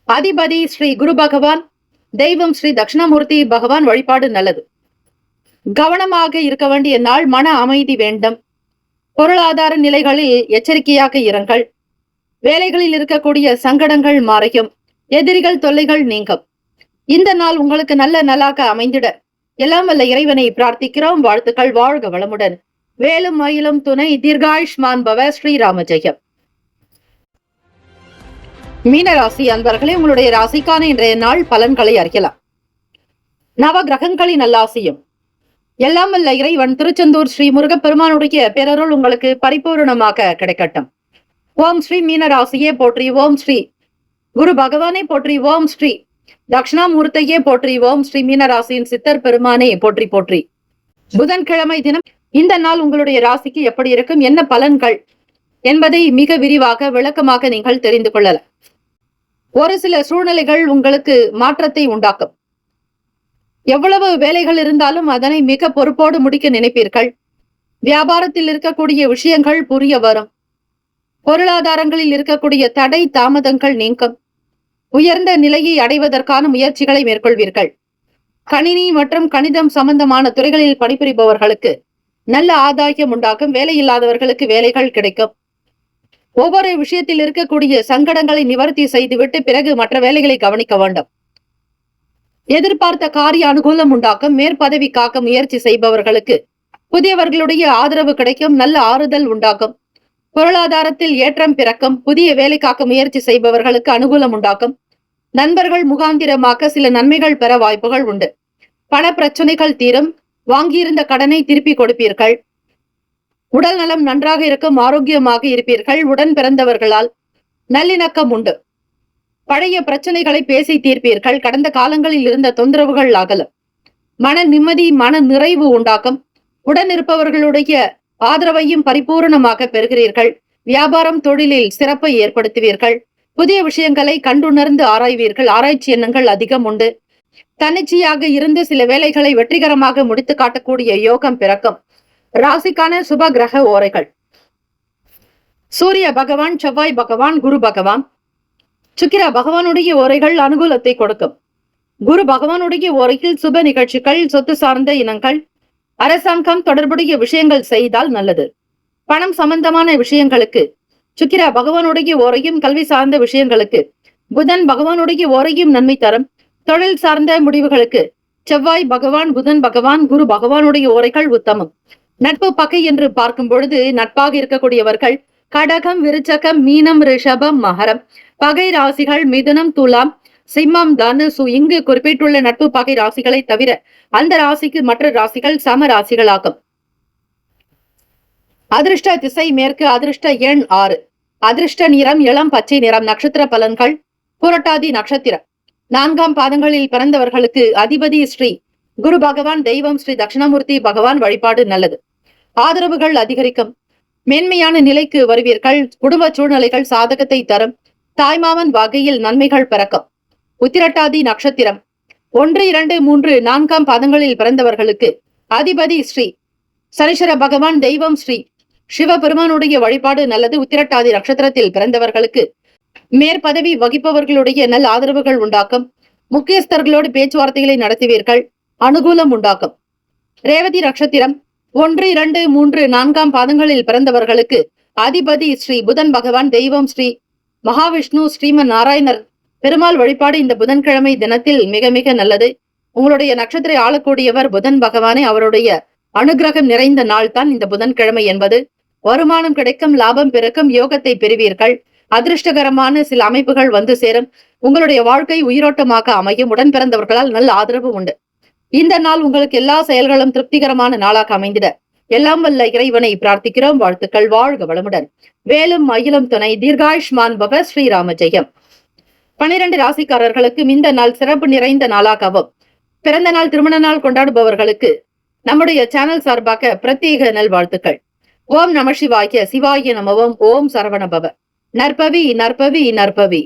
Speaker 2: அதிபதி ஸ்ரீ குரு பகவான், தெய்வம் ஸ்ரீ தட்சிணாமூர்த்தி பகவான் வழிபாடு நல்லது. கவனமாக இருக்க வேண்டிய நாள். மன அமைதி வேண்டும். பொருளாதார நிலைகளில் எச்சரிக்கையாக இருங்கள். வேலைகளில் இருக்கக்கூடிய சங்கடங்கள் மறையும். எதிரிகள் தொல்லைகள் நீங்கும். இந்த நாள் உங்களுக்கு நல்ல நாளாக அமைந்திட எல்லாம் வல்ல இறைவனை பிரார்த்திக்கிறோம். வாழ்த்துக்கள். வாழ்க வளமுடன். வேலும் மயிலும் துணை. தீர்காயுஷ்மான் பவ. ஸ்ரீராம ஜெயம். மீனராசி அன்பர்களே, உங்களுடைய ராசிக்கான இன்றைய நாள் பலன்களை அறியலாம். நவ கிரகங்களின் நல்லாசியும் எல்லாம் வல்ல இறைவன் திருச்செந்தூர் ஸ்ரீ முருகப்பெருமானுடைய பேரருள் உங்களுக்கு பரிபூர்ணமாக கிடைக்கட்டும். ஓம் ஸ்ரீ மீனராசியே போற்றி. ஓம் ஸ்ரீ குரு பகவானை போற்றி. ஓம் ஸ்ரீ தட்சிணாமூர்த்தியே போற்றி. ஓம் ஸ்ரீ மீனராசியின் சித்தர் பெருமானே போற்றி போற்றி. புதன்கிழமை தினம் இந்த நாள் உங்களுடைய ராசிக்கு எப்படி இருக்கும், என்ன பலன்கள் என்பதை மிக விரிவாக விளக்கமாக நீங்கள் தெரிந்து கொள்ளலாம். ஒரு சில சூழ்நிலைகள் உங்களுக்கு மாற்றத்தை உண்டாக்கும். எவ்வளவு வேலைகள் இருந்தாலும் அதனை மிக பொறுப்போடு முடிக்க நினைப்பீர்கள். வியாபாரத்தில் இருக்கக்கூடிய விஷயங்கள் புரிய வரும். பொருளாதாரங்களில் இருக்கக்கூடிய தடை தாமதங்கள் நீங்கும். உயர்ந்த நிலையை அடைவதற்கான முயற்சிகளை மேற்கொள்வீர்கள். கணினி மற்றும் கணிதம் சம்பந்தமான துறைகளில் பணிபுரிபவர்களுக்கு நல்ல ஆதாயம் உண்டாகும். வேலையில்லாதவர்களுக்கு வேலைகள் கிடைக்கும். ஒவ்வொரு விஷயத்தில் இருக்கக்கூடிய சங்கடங்களை நிவர்த்தி செய்துவிட்டு பிறகு மற்ற வேலைகளை கவனிக்க வேண்டும். எதிர்பார்த்த காரிய அனுகூலம் உண்டாக்கும். மேற்பதவிக்காக முயற்சி செய்பவர்களுக்கு புதியவர்களுடைய ஆதரவு கிடைக்கும். நல்ல ஆறுதல் உண்டாகும். பொருளாதாரத்தில் ஏற்றம் பிறக்கும். புதிய வேலைக்காக முயற்சி செய்பவர்களுக்கு அனுகூலம் உண்டாக்கும். நண்பர்கள் முகாந்திரமாக சில நன்மைகள் பெற வாய்ப்புகள் உண்டு. பண பிரச்சனைகள் தீரும். வாங்கியிருந்த கடனை திருப்பி கொடுப்பீர்கள். உடல் நலம் நன்றாக இருக்கும். ஆரோக்கியமாக இருப்பீர்கள். உடன் பிறந்தவர்களால் நல்லிணக்கம் உண்டு. பழைய பிரச்சனைகளை பேசி தீர்ப்பீர்கள். கடந்த காலங்களில் இருந்த தொந்தரவுகள் அகலும். மன நிம்மதி, மன நிறைவு உண்டாக்கும். உடனிருப்பவர்களுடைய ஆதரவையும் பரிபூரணமாக பெறுகிறீர்கள். வியாபாரம், தொழிலில் சிறப்பை ஏற்படுத்துவீர்கள். புதிய விஷயங்களை கண்டுணர்ந்து ஆராய்வீர்கள். ஆராய்ச்சி எண்ணங்கள் அதிகம் உண்டு. தன்னிச்சையாக இருந்து சில வேலைகளை வெற்றிகரமாக முடித்து காட்டக்கூடிய யோகம் பிறக்கும். ராசிக்கான சுப கிரக ஓரைகள்: சூரிய பகவான், செவ்வாய் பகவான், குரு பகவான். சுக்கிர பகவானுடைய ஓரைகள் அனுகூலத்தை கொடுக்கும். குரு பகவானுடைய ஓரையில் சுப நிகழ்ச்சிகள், சொத்து சார்ந்த இனங்கள், அரசாங்கம் தொடர்புடைய விஷயங்கள் செய்தால் நல்லது. பணம் சம்பந்தமான விஷயங்களுக்கு சுக்கிர பகவானுடைய ஓரையும், கல்வி சார்ந்த விஷயங்களுக்கு புதன் பகவானுடைய ஓரையும் நன்மை தரும். தொழில் சார்ந்த முடிவுகளுக்கு செவ்வாய் பகவான், புதன் பகவான், குரு பகவானுடைய ஓரைகள் உத்தமம். நட்பு பகை என்று பார்க்கும் பொழுது நட்பாக இருக்கக்கூடியவர்கள் கடகம், விருச்சகம், மீனம், ரிஷபம், மகரம். பகை ராசிகள் மிதுனம், துலாம், சிம்மம், தனுசு. இங்கு குறிப்பிட்டுள்ள நட்பு பகை ராசிகளை தவிர அந்த ராசிக்கு மற்ற ராசிகள் சம ராசிகளாகும். அதிர்ஷ்ட திசை மேற்கு. அதிர்ஷ்ட எண் 6. அதிர்ஷ்ட நிறம் இளம் பச்சை நிறம். நட்சத்திர பலன்கள்: புரட்டாதி நட்சத்திரம் 4ஆம் பாதங்களில் பிறந்தவர்களுக்கு அதிபதி ஸ்ரீ குரு பகவான், தெய்வம் ஸ்ரீ தட்சிணாமூர்த்தி பகவான் வழிபாடு நல்லது. ஆதரவுகள் அதிகரிக்கும். மேன்மையான நிலைக்கு வருவீர்கள். குடும்ப சூழ்நிலைகள் சாதகத்தை தரும். தாய்மாமன் வகையில் நன்மைகள் பிறக்கும். உத்திரட்டாதி நட்சத்திரம் 1, 2, 3, 4ஆம் பாதங்களில் பிறந்தவர்களுக்கு அதிபதி ஸ்ரீ சனீஸ்வர பகவான், தெய்வம் ஸ்ரீ சிவபெருமானுடைய வழிபாடு நல்லது. உத்திரட்டாதி நட்சத்திரத்தில் பிறந்தவர்களுக்கு மேற்பதவி வகிப்பவர்களுடைய நல்ல ஆதரவுகள் உண்டாக்கும். முக்கியஸ்தர்களோடு பேச்சுவார்த்தைகளை நடத்துவீர்கள். அனுகூலம் உண்டாக்கும். ரேவதி நட்சத்திரம் 1, 2, 3, 4ஆம் பாதங்களில் பிறந்தவர்களுக்கு அதிபதி ஸ்ரீ புதன் பகவான், தெய்வம் ஸ்ரீ மகாவிஷ்ணு, ஸ்ரீமன் நாராயணர் பெருமாள் வழிபாடு இந்த புதன்கிழமை தினத்தில் மிக மிக நல்லது. உங்களுடைய நட்சத்திரை ஆளக்கூடியவர் புதன் பகவானே. அவருடைய அனுகிரகம் நிறைந்த நாள் தான் இந்த புதன்கிழமை என்பது. வருமானம் கிடைக்கும், லாபம் பிறக்கும், யோகத்தை பெறுவீர்கள். அதிர்ஷ்டகரமான சில அமைப்புகள் வந்து சேரும். உங்களுடைய வாழ்க்கை உயிரோட்டமாக அமையும். உடன் பிறந்தவர்களால் நல்ல ஆதரவு உண்டு. இந்த நாள் உங்களுக்கு எல்லா செயல்களும் திருப்திகரமான நாளாக அமைந்திட எல்லாம் வல்ல இறைவனை பிரார்த்திக்கிறோம். வாழ்த்துக்கள். வாழ்க வளமுடன். வேலும் மயிலும் துணை. தீர்காயுஷ்மான் பவ. ஸ்ரீராம ஜெயம். 12 ராசிக்காரர்களுக்கு இந்த நாள் சிறப்பு நிறைந்த நாளாகவும், பிறந்த நாள், திருமண நாள் கொண்டாடுபவர்களுக்கு நம்முடைய சேனல் சார்பாக பிரத்யேக நல்வாழ்த்துக்கள். ஓம் நம சிவாய. சிவாய நமவோம். ஓம் சரவண பவ. நற்பவி நற்பவி நற்பவி.